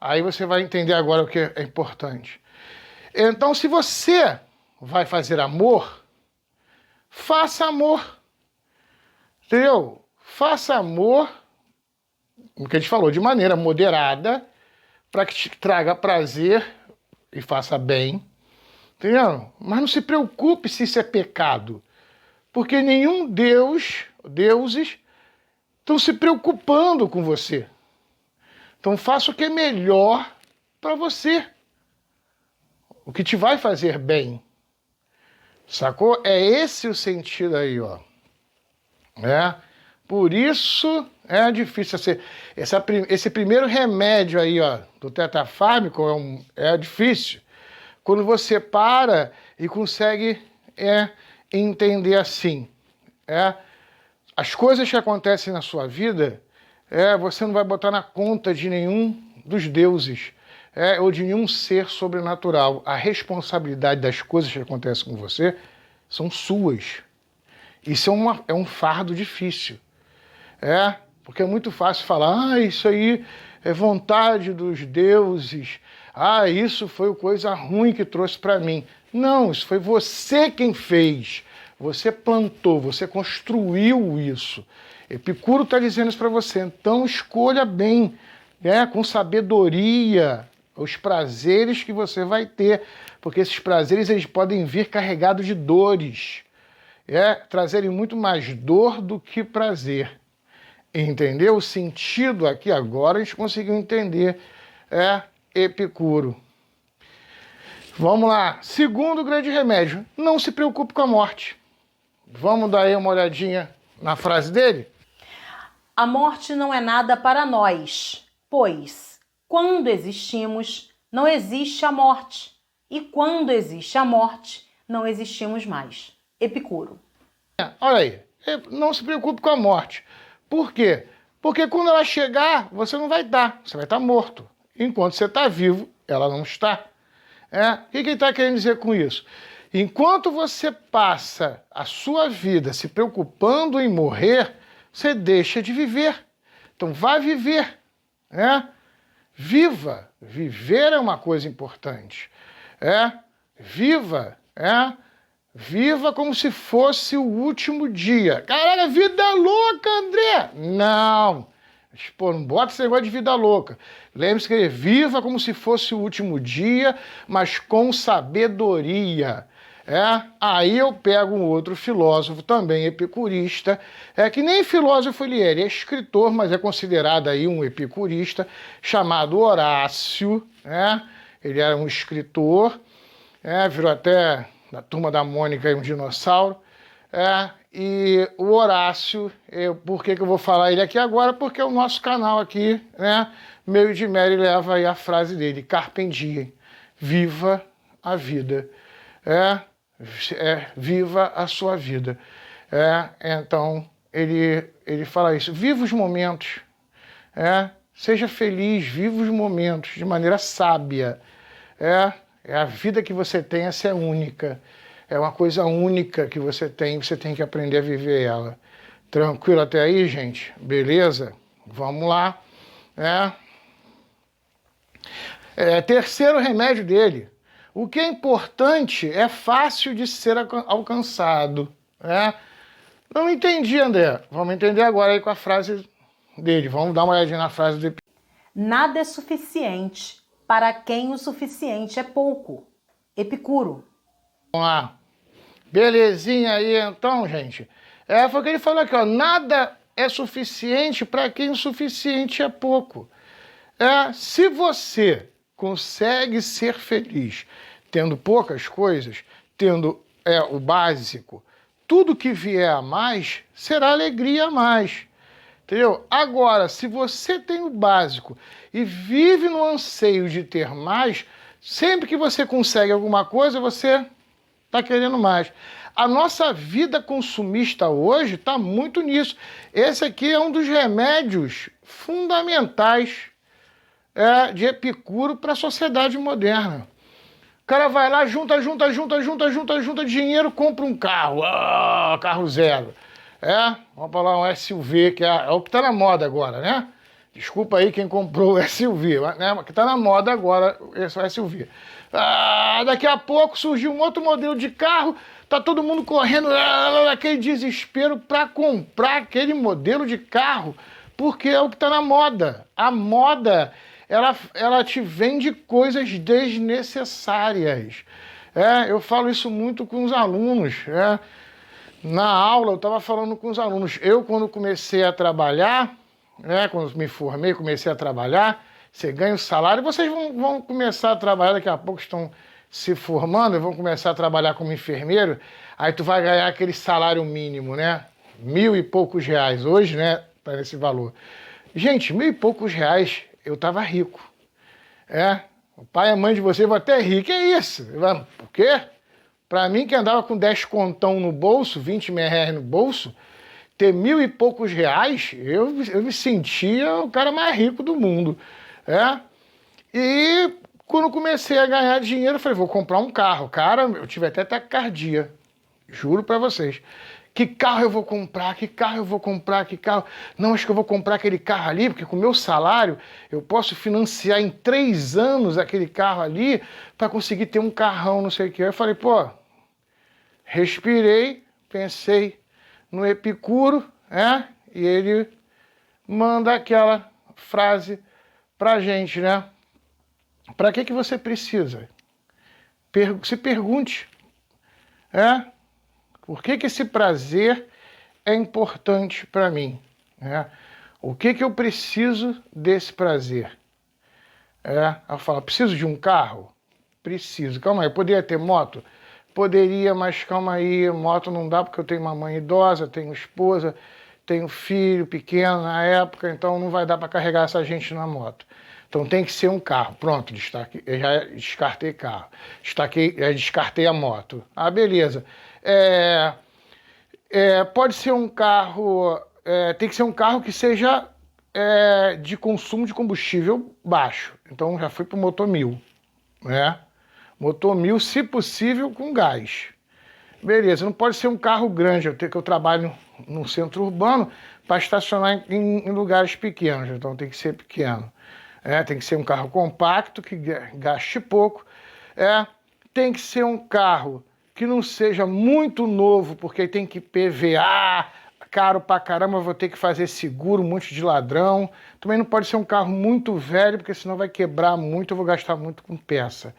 Speaker 1: Aí você vai entender agora o que é importante. Então, se você vai fazer amor, faça amor. Entendeu? Faça amor, o que a gente falou, de maneira moderada, para que te traga prazer e faça bem. Entendeu? Mas não se preocupe se isso é pecado. Porque nenhum deuses, estão se preocupando com você. Então faça o que é melhor para você. O que te vai fazer bem. Sacou? É esse o sentido aí, ó. Por isso é difícil esse primeiro remédio aí, ó, do tetafármaco é difícil. Quando você para e consegue entender assim, as coisas que acontecem na sua vida, você não vai botar na conta de nenhum dos deuses, ou de nenhum ser sobrenatural. A responsabilidade das coisas que acontecem com você são suas. Isso é um fardo difícil. Porque é muito fácil falar, isso aí é vontade dos deuses, Ah, isso foi coisa ruim que trouxe para mim. Não, isso foi você quem fez. Você plantou, você construiu isso. Epicuro está dizendo isso para você. Então escolha bem, né, com sabedoria, os prazeres que você vai ter. Porque esses prazeres eles podem vir carregados de dores. Trazerem muito mais dor do que prazer. Entendeu? O sentido aqui agora a gente conseguiu entender. Epicuro. Vamos lá. Segundo grande remédio, não se preocupe com a morte. Vamos dar aí uma olhadinha na frase dele?
Speaker 2: A morte não é nada para nós, pois, quando existimos, não existe a morte. E quando existe a morte, não existimos mais. Epicuro.
Speaker 1: Olha aí, não se preocupe com a morte. Por quê? Porque quando ela chegar, você não vai estar, você vai estar morto. Enquanto você está vivo, ela não está. O que ele está querendo dizer com isso? Enquanto você passa a sua vida se preocupando em morrer, você deixa de viver. Então vá viver. Viva. Viver é uma coisa importante. Viva. Viva como se fosse o último dia. Caraca, vida louca, André! Não. Pô, não bota esse negócio de vida louca. Lembre-se que viva como se fosse o último dia, mas com sabedoria. Aí eu pego um outro filósofo, também epicurista, que nem filósofo ele é escritor, mas é considerado aí um epicurista, chamado Horácio. Ele era um escritor, virou até da Turma da Mônica um dinossauro. E o Horácio, por que eu vou falar ele aqui agora? Porque o nosso canal aqui, Meio de Mary, leva aí a frase dele, Carpe diem, viva a vida. Viva a sua vida. Então, ele fala isso, viva os momentos, seja feliz, viva os momentos de maneira sábia. A vida que você tem, essa é única. É uma coisa única que você tem que aprender a viver ela. Tranquilo até aí, gente? Beleza? Vamos lá. Terceiro remédio dele. O que é importante é fácil de ser alcançado. Não entendi, André. Vamos entender agora aí com a frase dele. Vamos dar uma olhadinha na frase dele.
Speaker 2: Nada é suficiente para quem o suficiente é pouco. Epicuro.
Speaker 1: Vamos lá. Belezinha aí, então, gente. Foi o que ele falou aqui, ó. Nada é suficiente para quem o suficiente é pouco. Se você consegue ser feliz tendo poucas coisas, tendo o básico, tudo que vier a mais será alegria a mais. Entendeu? Agora, se você tem o básico e vive no anseio de ter mais, sempre que você consegue alguma coisa, você está querendo mais. A nossa vida consumista hoje está muito nisso. Esse aqui é um dos remédios fundamentais de Epicuro para a sociedade moderna. O cara vai lá, junta dinheiro, compra um carro. Carro zero. Vamos falar um SUV, que é o que está na moda agora, né? Desculpa aí quem comprou o SUV, né? Que está na moda agora, esse é o SUV. Daqui a pouco surgiu um outro modelo de carro, tá todo mundo correndo, aquele desespero para comprar aquele modelo de carro, porque é o que está na moda. A moda, ela te vende coisas desnecessárias. Eu falo isso muito com os alunos. Na aula, eu estava falando com os alunos. Eu, quando comecei a trabalhar, quando me formei, comecei a trabalhar, você ganha o salário, vocês vão começar a trabalhar, daqui a pouco estão se formando, vão começar a trabalhar como enfermeiro, aí tu vai ganhar aquele salário mínimo, né? 1.000 e poucos reais. Hoje, né, tá nesse valor. Gente, 1.000 e poucos reais, eu tava rico. O pai e a mãe de vocês vão até rir. Que é isso? Por quê? Para mim, que andava com 10 contão no bolso, 20 mil reais no bolso, ter 1.000 e poucos reais, eu me sentia o cara mais rico do mundo. E quando comecei a ganhar dinheiro, eu falei, vou comprar um carro. Cara, eu tive até taquicardia. Juro para vocês. Que carro eu vou comprar? Que carro eu vou comprar? Que carro? Não, acho que eu vou comprar aquele carro ali, porque com o meu salário eu posso financiar em 3 anos aquele carro ali para conseguir ter um carrão, não sei o que. Eu falei, pô, respirei, pensei no Epicuro, e ele manda aquela frase pra gente, né? Para que você precisa? Se pergunte, por que esse prazer é importante para mim? O que eu preciso desse prazer? Eu falo, preciso de um carro? Preciso. Calma aí, eu poderia ter moto? Poderia, mas calma aí, moto não dá porque eu tenho uma mãe idosa, tenho esposa, tenho filho pequeno na época, então não vai dar para carregar essa gente na moto. Então tem que ser um carro. Pronto, eu já descartei carro. Descartei a moto. Ah, beleza. Pode ser um carro... tem que ser um carro que seja de consumo de combustível baixo. Então já fui para o motor 1000. Motor 1000, se possível, com gás. Beleza, não pode ser um carro grande. Que eu trabalho no centro urbano para estacionar em lugares pequenos. Então tem que ser pequeno. Tem que ser um carro compacto, que gaste pouco. Tem que ser um carro que não seja muito novo, porque tem que PVA, caro pra caramba, vou ter que fazer seguro, um monte de ladrão. Também não pode ser um carro muito velho, porque senão vai quebrar muito, eu vou gastar muito com peça.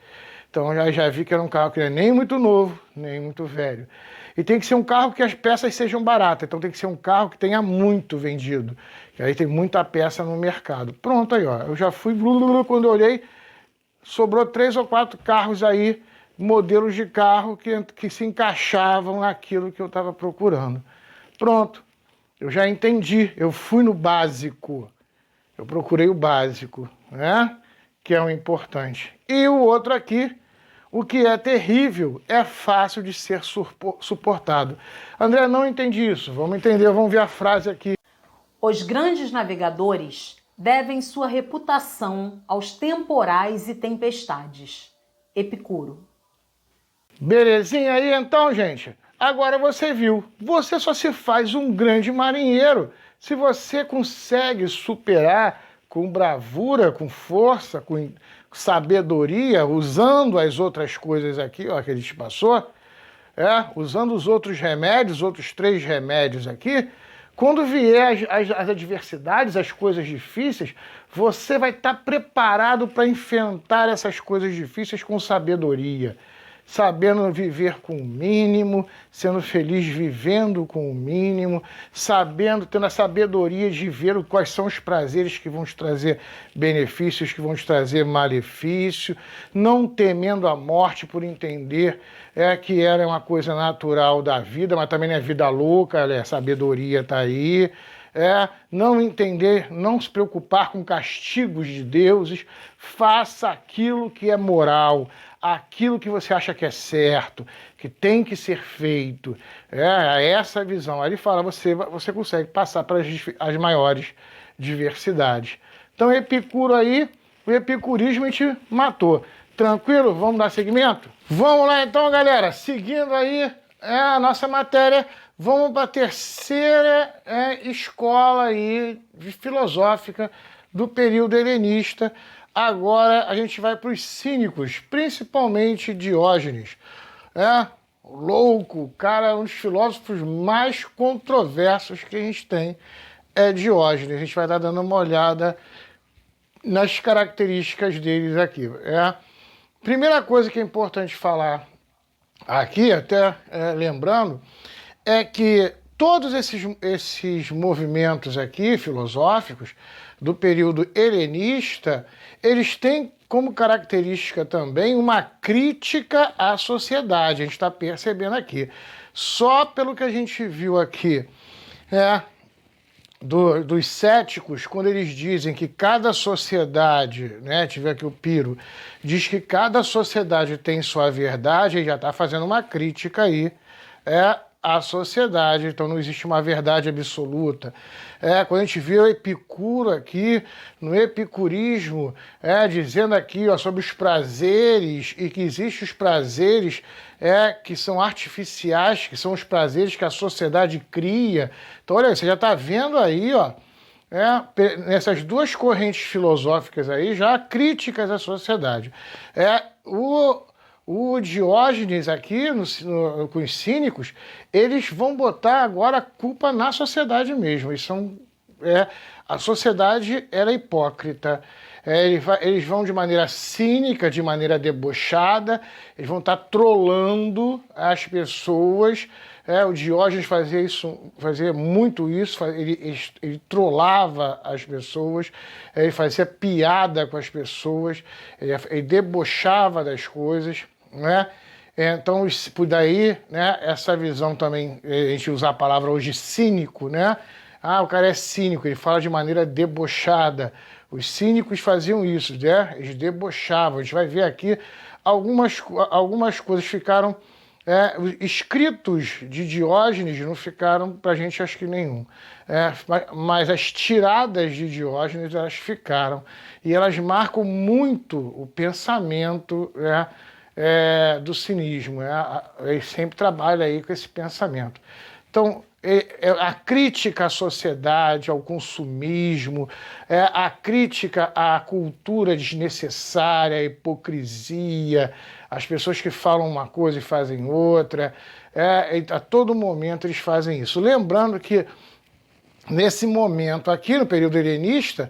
Speaker 1: Então já vi que era um carro que não é nem muito novo, nem muito velho. E tem que ser um carro que as peças sejam baratas. Então tem que ser um carro que tenha muito vendido. E aí tem muita peça no mercado. Pronto aí, ó. Eu já fui, quando eu olhei, sobrou 3 ou 4 carros aí, modelos de carro que se encaixavam naquilo que eu estava procurando. Pronto. Eu já entendi. Eu fui no básico. Eu procurei o básico, que é o importante. E o outro aqui, o que é terrível, é fácil de ser suportado. André, não entendi isso. Vamos entender, vamos ver a frase aqui.
Speaker 2: Os grandes navegadores devem sua reputação aos temporais e tempestades. Epicuro.
Speaker 1: Belezinha aí então, gente? Agora você viu, você só se faz um grande marinheiro se você consegue superar com bravura, com força, com sabedoria, usando as outras coisas aqui, ó, que ele te passou, usando os outros remédios, outros 3 remédios aqui. Quando vier as adversidades, as coisas difíceis, você vai estar preparado para enfrentar essas coisas difíceis com sabedoria, sabendo viver com o mínimo, sendo feliz vivendo com o mínimo, tendo a sabedoria de ver quais são os prazeres que vão te trazer benefícios, que vão te trazer malefício, não temendo a morte por entender que ela é uma coisa natural da vida, mas também não é vida louca, a sabedoria está aí. Não entender, não se preocupar com castigos de deuses, faça aquilo que é moral, aquilo que você acha que é certo, que tem que ser feito. Essa visão. Aí ele fala, você consegue passar para as maiores diversidades. Então Epicuro aí, o epicurismo te matou. Tranquilo? Vamos dar seguimento? Vamos lá então, galera. Seguindo aí a nossa matéria, vamos para a terceira escola aí filosófica do período helenista. Agora a gente vai para os cínicos, principalmente Diógenes. Louco, cara, um dos filósofos mais controversos que a gente tem é Diógenes. A gente vai estar dando uma olhada nas características deles aqui. Primeira coisa que é importante falar aqui, até lembrando, é que todos esses movimentos aqui, filosóficos, do período helenista, eles têm como característica também uma crítica à sociedade. A gente está percebendo aqui. Só pelo que a gente viu aqui, dos céticos, quando eles dizem que cada sociedade, tive aqui o Piro, diz que cada sociedade tem sua verdade, ele já está fazendo uma crítica aí a sociedade, então não existe uma verdade absoluta. Quando a gente vê o Epicuro aqui, no epicurismo, dizendo aqui sobre os prazeres, e que existem os prazeres que são artificiais, que são os prazeres que a sociedade cria. Então, olha, você já está vendo aí, nessas duas correntes filosóficas aí, já críticas à sociedade. O Diógenes aqui, com os cínicos, eles vão botar agora a culpa na sociedade mesmo. A sociedade era hipócrita. Eles vão de maneira cínica, de maneira debochada, eles vão estar trolando as pessoas. O Diógenes fazia muito isso, ele trollava as pessoas, ele fazia piada com as pessoas, ele debochava das coisas, né? Então, por daí, né, essa visão também, a gente usa a palavra hoje cínico, né? O cara é cínico, ele fala de maneira debochada. Os cínicos faziam isso, né? Eles debochavam. A gente vai ver aqui algumas coisas ficaram... escritos de Diógenes não ficaram para a gente, acho que nenhum. Mas as tiradas de Diógenes, elas ficaram. E elas marcam muito o pensamento do cinismo. Ele sempre trabalha aí com esse pensamento. Então, a crítica à sociedade, ao consumismo, a crítica à cultura desnecessária, à hipocrisia, as pessoas que falam uma coisa e fazem outra, a todo momento eles fazem isso. Lembrando que nesse momento aqui, no período helenista,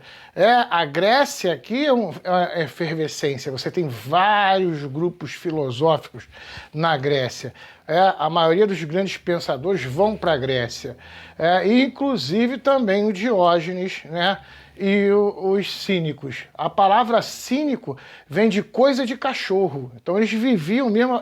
Speaker 1: a Grécia aqui é uma efervescência. Você tem vários grupos filosóficos na Grécia. A maioria dos grandes pensadores vão para a Grécia. Inclusive também o Diógenes, né? E os cínicos. A palavra cínico vem de coisa de cachorro. Então eles viviam mesmo,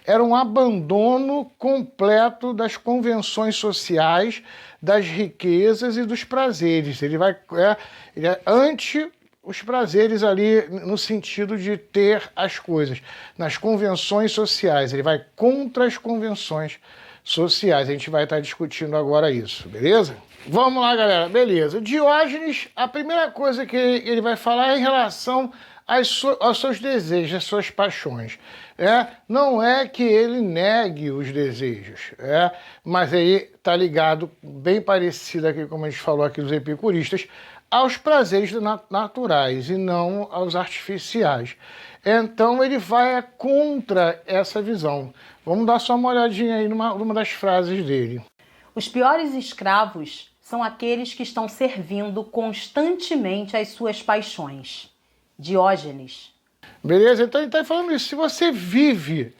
Speaker 1: era um abandono completo das convenções sociais, das riquezas e dos prazeres. Ele é anti os prazeres ali no sentido de ter as coisas. Nas convenções sociais, ele vai contra as convenções sociais. A gente vai estar discutindo agora isso, beleza? Vamos lá, galera. Beleza. Diógenes, a primeira coisa que ele vai falar é em relação aos seus desejos, às suas paixões. Não é que ele negue os desejos, mas aí está ligado, bem parecido aqui, como a gente falou aqui dos epicuristas, aos prazeres naturais e não aos artificiais. Então ele vai contra essa visão. Vamos dar só uma olhadinha aí numa das frases dele.
Speaker 2: Os piores escravos são aqueles que estão servindo constantemente às suas paixões. Diógenes.
Speaker 1: Beleza? Então ele está falando isso. Se você vive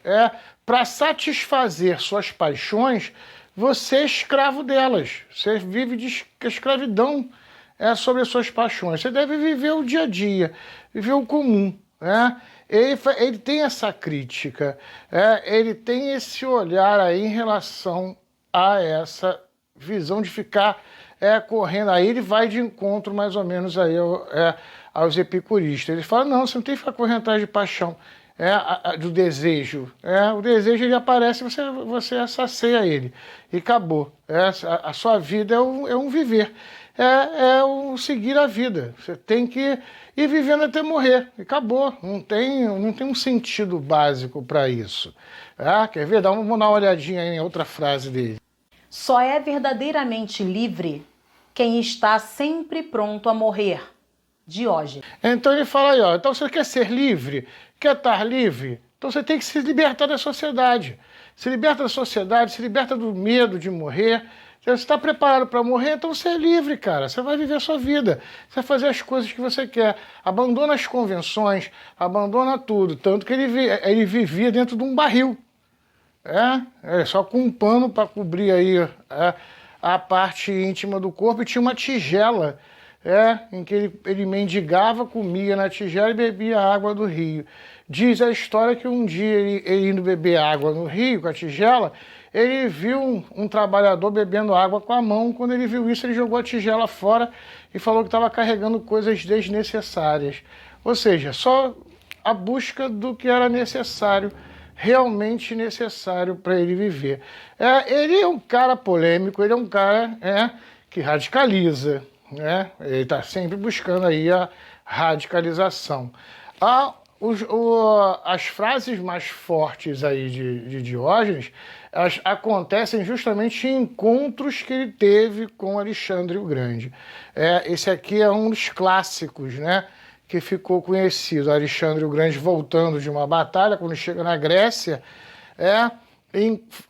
Speaker 1: para satisfazer suas paixões, você é escravo delas. Você vive de escravidão sobre as suas paixões. Você deve viver o dia a dia, viver o comum. Ele tem essa crítica, ele tem esse olhar aí em relação a essa visão de ficar correndo. Aí ele vai de encontro mais ou menos aí aos epicuristas. Ele fala, não, você não tem que ficar correndo atrás de paixão, do desejo. O desejo ele aparece e você sacia ele. E acabou. A sua vida é um viver. É um seguir a vida. Você tem que ir vivendo até morrer. E acabou. Não tem um sentido básico para isso. Quer ver? Vamos dar uma olhadinha em outra frase dele.
Speaker 2: Só é verdadeiramente livre quem está sempre pronto a morrer. Diógenes.
Speaker 1: Então ele fala aí, então você quer ser livre? Quer estar livre? Então você tem que se libertar da sociedade. Se liberta da sociedade, se liberta do medo de morrer. Se você está preparado para morrer, então você é livre, cara. Você vai viver a sua vida. Você vai fazer as coisas que você quer. Abandona as convenções, abandona tudo. Tanto que ele vivia dentro de um barril. Só com um pano para cobrir aí a parte íntima do corpo, e tinha uma tigela em que ele mendigava, comia na tigela e bebia água do rio. Diz a história que um dia ele indo beber água no rio com a tigela, ele viu um trabalhador bebendo água com a mão. Quando ele viu isso, ele jogou a tigela fora e falou que estava carregando coisas desnecessárias. Ou seja, só a busca do que era necessário realmente necessário para ele viver. Ele é um cara polêmico, ele é um cara que radicaliza, né? Ele está sempre buscando aí a radicalização. As frases mais fortes aí de Diógenes, elas acontecem justamente em encontros que ele teve com Alexandre o Grande. Esse aqui é um dos clássicos, né, que ficou conhecido. Alexandre o Grande voltando de uma batalha, quando chega na Grécia,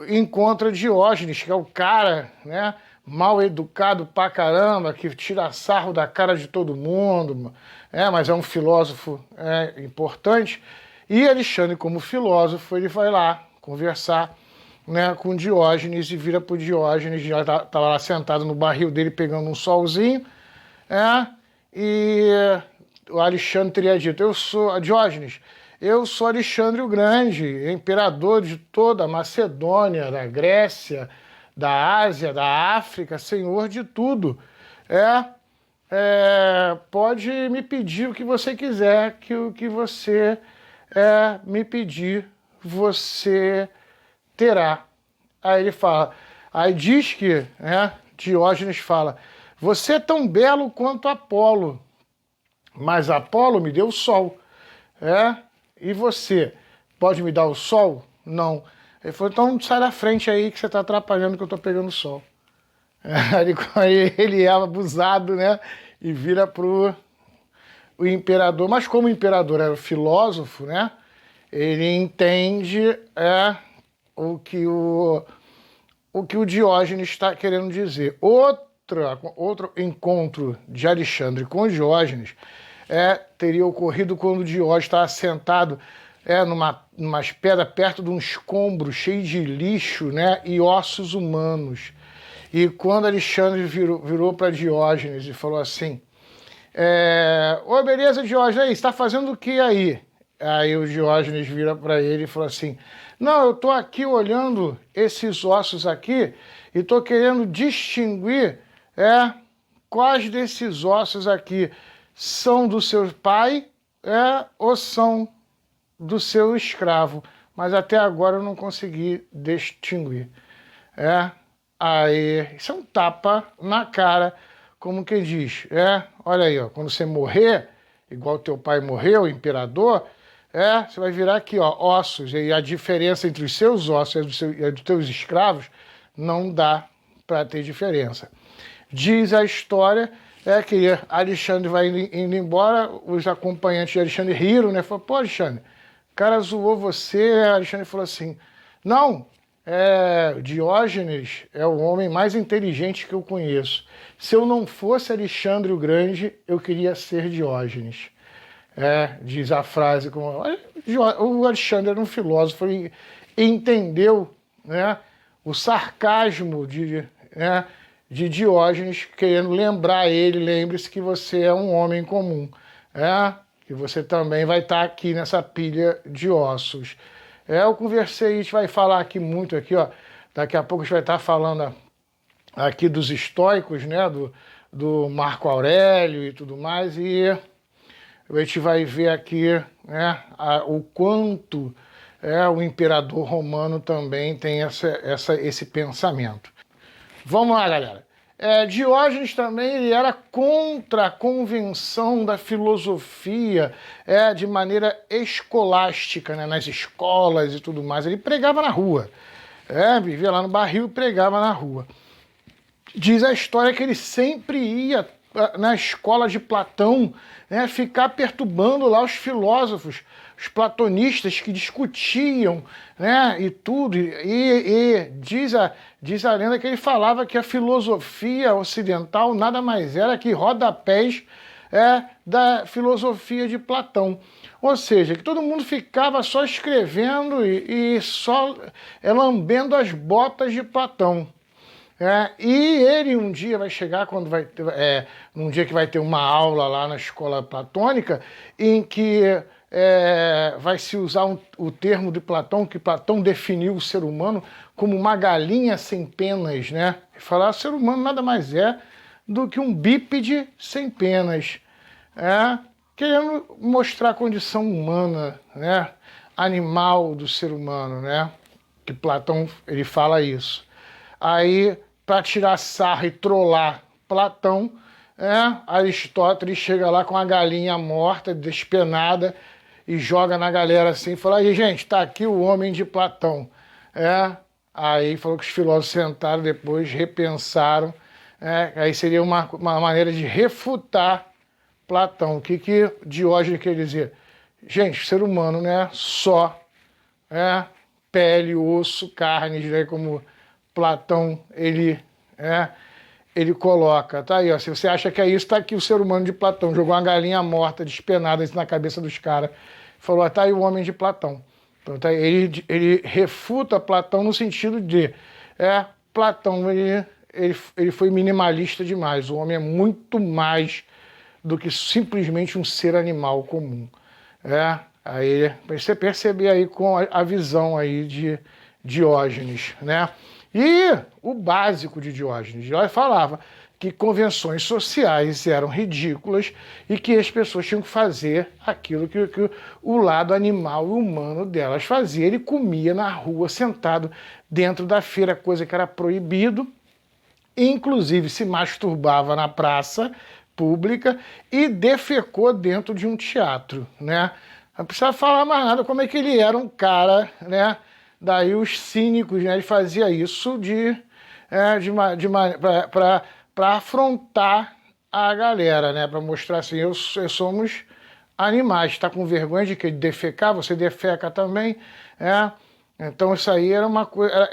Speaker 1: encontra Diógenes, que é o cara, né, mal educado pra caramba, que tira sarro da cara de todo mundo, mas é um filósofo importante. E Alexandre, como filósofo, ele vai lá conversar, né, com Diógenes e vira para o Diógenes, já estava lá sentado no barril dele pegando um solzinho, e o Alexandre teria dito: Diógenes, eu sou Alexandre o Grande, imperador de toda a Macedônia, da Grécia, da Ásia, da África, senhor de tudo. Pode me pedir o que você quiser, que o que você me pedir, você terá. Aí ele fala, aí diz que, Diógenes fala: você é tão belo quanto Apolo, mas Apolo me deu o sol. E você pode me dar o sol? Não. Ele falou: então sai da frente aí que você está atrapalhando que eu estou pegando o sol. Aí ele é abusado, né? E vira pro o imperador. Mas como o imperador era o filósofo, né? Ele entende o que o Diógenes está querendo dizer. Outro encontro de Alexandre com Diógenes teria ocorrido quando Diógenes estava sentado numa pedra perto de um escombro cheio de lixo, né, e ossos humanos. E quando Alexandre virou para Diógenes e falou assim: ô, beleza, Diógenes, aí, você está fazendo o que aí? Aí o Diógenes vira para ele e falou assim: não, eu estou aqui olhando esses ossos aqui e estou querendo distinguir quais desses ossos aqui são do seu pai ou são do seu escravo. Mas até agora eu não consegui distinguir. Aí, isso é um tapa na cara, como que diz, olha aí, ó, quando você morrer, igual teu pai morreu, o imperador, você vai virar aqui, ó, ossos, e a diferença entre os seus ossos e dos teus escravos não dá para ter diferença. Diz a história que Alexandre vai indo embora, os acompanhantes de Alexandre riram, né? Falaram: pô, Alexandre, o cara zoou você. Alexandre falou assim: não, Diógenes é o homem mais inteligente que eu conheço. Se eu não fosse Alexandre o Grande, eu queria ser Diógenes. Diz a frase. O Alexandre era um filósofo e entendeu, né, o sarcasmo de Diógenes, querendo lembrar ele: lembre-se que você é um homem comum, que você também vai estar aqui nessa pilha de ossos. Eu conversei, a gente vai falar aqui muito aqui, ó. Daqui a pouco a gente vai estar falando aqui dos estoicos, né, do Marco Aurélio e tudo mais, e a gente vai ver aqui, né, o quanto o imperador romano também tem esse pensamento. Vamos lá, galera. Diógenes também ele era contra a convenção da filosofia de maneira escolástica, né, nas escolas e tudo mais. Ele pregava na rua, vivia lá no barril e pregava na rua. Diz a história que ele sempre ia na escola de Platão, né, ficar perturbando lá os filósofos, os platonistas que discutiam, né, e tudo. E diz a lenda que ele falava que a filosofia ocidental nada mais era que rodapés da filosofia de Platão. Ou seja, que todo mundo ficava só escrevendo e só lambendo as botas de Platão. E ele um dia vai chegar, quando vai ter, num dia que vai ter uma aula lá na escola platônica, em que vai se usar o termo de Platão, que Platão definiu o ser humano como uma galinha sem penas, né? E falar: o ser humano nada mais é do que um bípede sem penas, querendo mostrar a condição humana, né? animal do ser humano, né? Que Platão, ele fala isso. Aí, para tirar sarro e trollar Platão, Aristóteles chega lá com a galinha morta, despenada, e joga na galera assim, e fala, aí, gente, tá aqui o homem de Platão. Aí falou que os filósofos sentaram depois, repensaram, aí seria uma maneira de refutar Platão. O que Diógenes quer dizer? Gente, o ser humano não é só pele, osso, carnes, né, como Platão ele coloca. Tá aí, ó, se você acha que é isso, tá aqui o ser humano de Platão. Jogou uma galinha morta, despenada na cabeça dos caras. Falou, tá aí o homem de Platão. Então, tá, ele refuta Platão no sentido de Platão ele foi minimalista demais. O homem é muito mais do que simplesmente um ser animal comum. Aí você perceber aí com a visão aí de Diógenes, né? E o básico de Diógenes falava que convenções sociais eram ridículas e que as pessoas tinham que fazer aquilo que o lado animal e humano delas fazia. Ele comia na rua, sentado dentro da feira, coisa que era proibido, inclusive se masturbava na praça pública e defecou dentro de um teatro, né? Não precisa falar mais nada como é que ele era um cara, né? Daí os cínicos, né? Ele fazia isso para afrontar a galera, né? Para mostrar assim, somos animais. Está com vergonha de que defecar? Você defeca também, Então isso aí era uma coisa,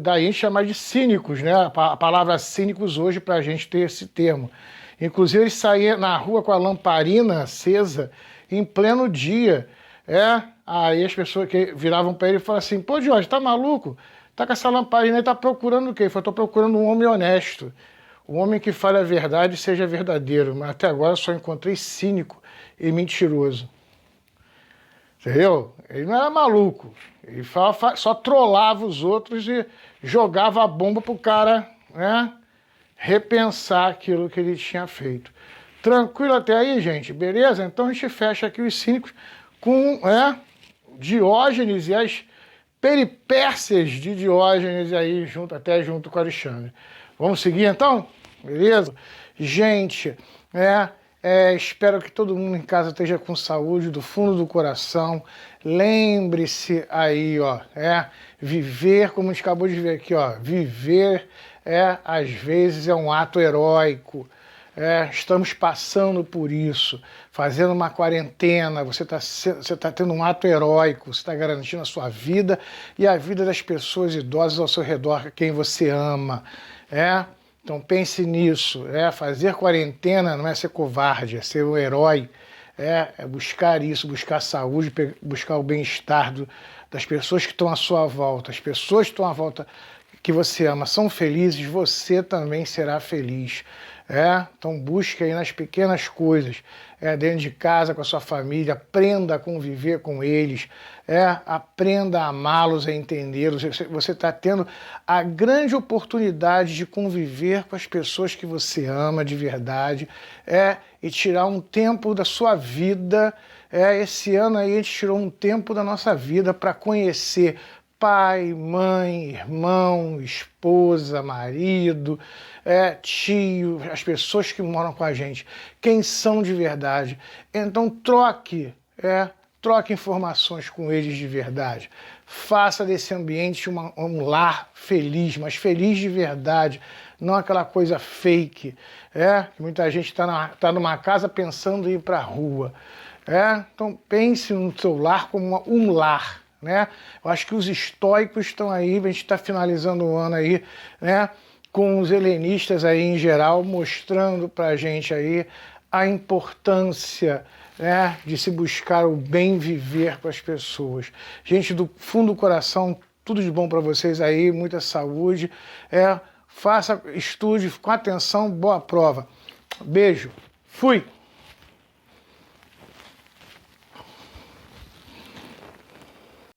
Speaker 1: daí a gente chama de cínicos, né? A palavra cínicos hoje para a gente ter esse termo. Inclusive ele saía na rua com a lamparina acesa em pleno dia, Aí as pessoas que viravam para ele e falavam assim, pô, Jorge, tá maluco? Tá com essa lamparina aí, tá procurando o quê? Ele falou, tô procurando um homem honesto, um homem que fale a verdade e seja verdadeiro, mas até agora eu só encontrei cínico e mentiroso. Entendeu? Ele não era maluco, ele só trollava os outros e jogava a bomba pro cara, repensar aquilo que ele tinha feito. Tranquilo até aí, gente? Beleza? Então a gente fecha aqui os cínicos com Diógenes e as peripécias de Diógenes aí, junto com Alexandre. Vamos seguir então? Beleza? Gente, espero que todo mundo em casa esteja com saúde do fundo do coração. Lembre-se aí, viver, como a gente acabou de ver aqui, viver às vezes é um ato heróico. Estamos passando por isso, fazendo uma quarentena, você tá tendo um ato heróico, você está garantindo a sua vida e a vida das pessoas idosas ao seu redor, quem você ama. Então pense nisso, fazer quarentena não é ser covarde, é ser um herói, é buscar isso, buscar saúde, buscar o bem-estar das pessoas que estão à sua volta. As pessoas que estão à volta que você ama são felizes, você também será feliz. Então busque aí nas pequenas coisas, dentro de casa, com a sua família, aprenda a conviver com eles, aprenda a amá-los, a entendê-los. Você está tendo a grande oportunidade de conviver com as pessoas que você ama de verdade, e tirar um tempo da sua vida. Esse ano aí a gente tirou um tempo da nossa vida para conhecer pai, mãe, irmão, esposa, marido, tio, as pessoas que moram com a gente, quem são de verdade. Então troque informações com eles de verdade. Faça desse ambiente um lar feliz, mas feliz de verdade, não aquela coisa fake, que muita gente tá numa casa pensando em ir para a rua. Então pense no seu lar como um lar. Eu acho que os estoicos estão aí, a gente está finalizando o ano aí, com os helenistas aí em geral, mostrando para a gente aí a importância de se buscar o bem viver com as pessoas. Gente, do fundo do coração, tudo de bom para vocês aí, muita saúde, estude com atenção, boa prova. Beijo, fui!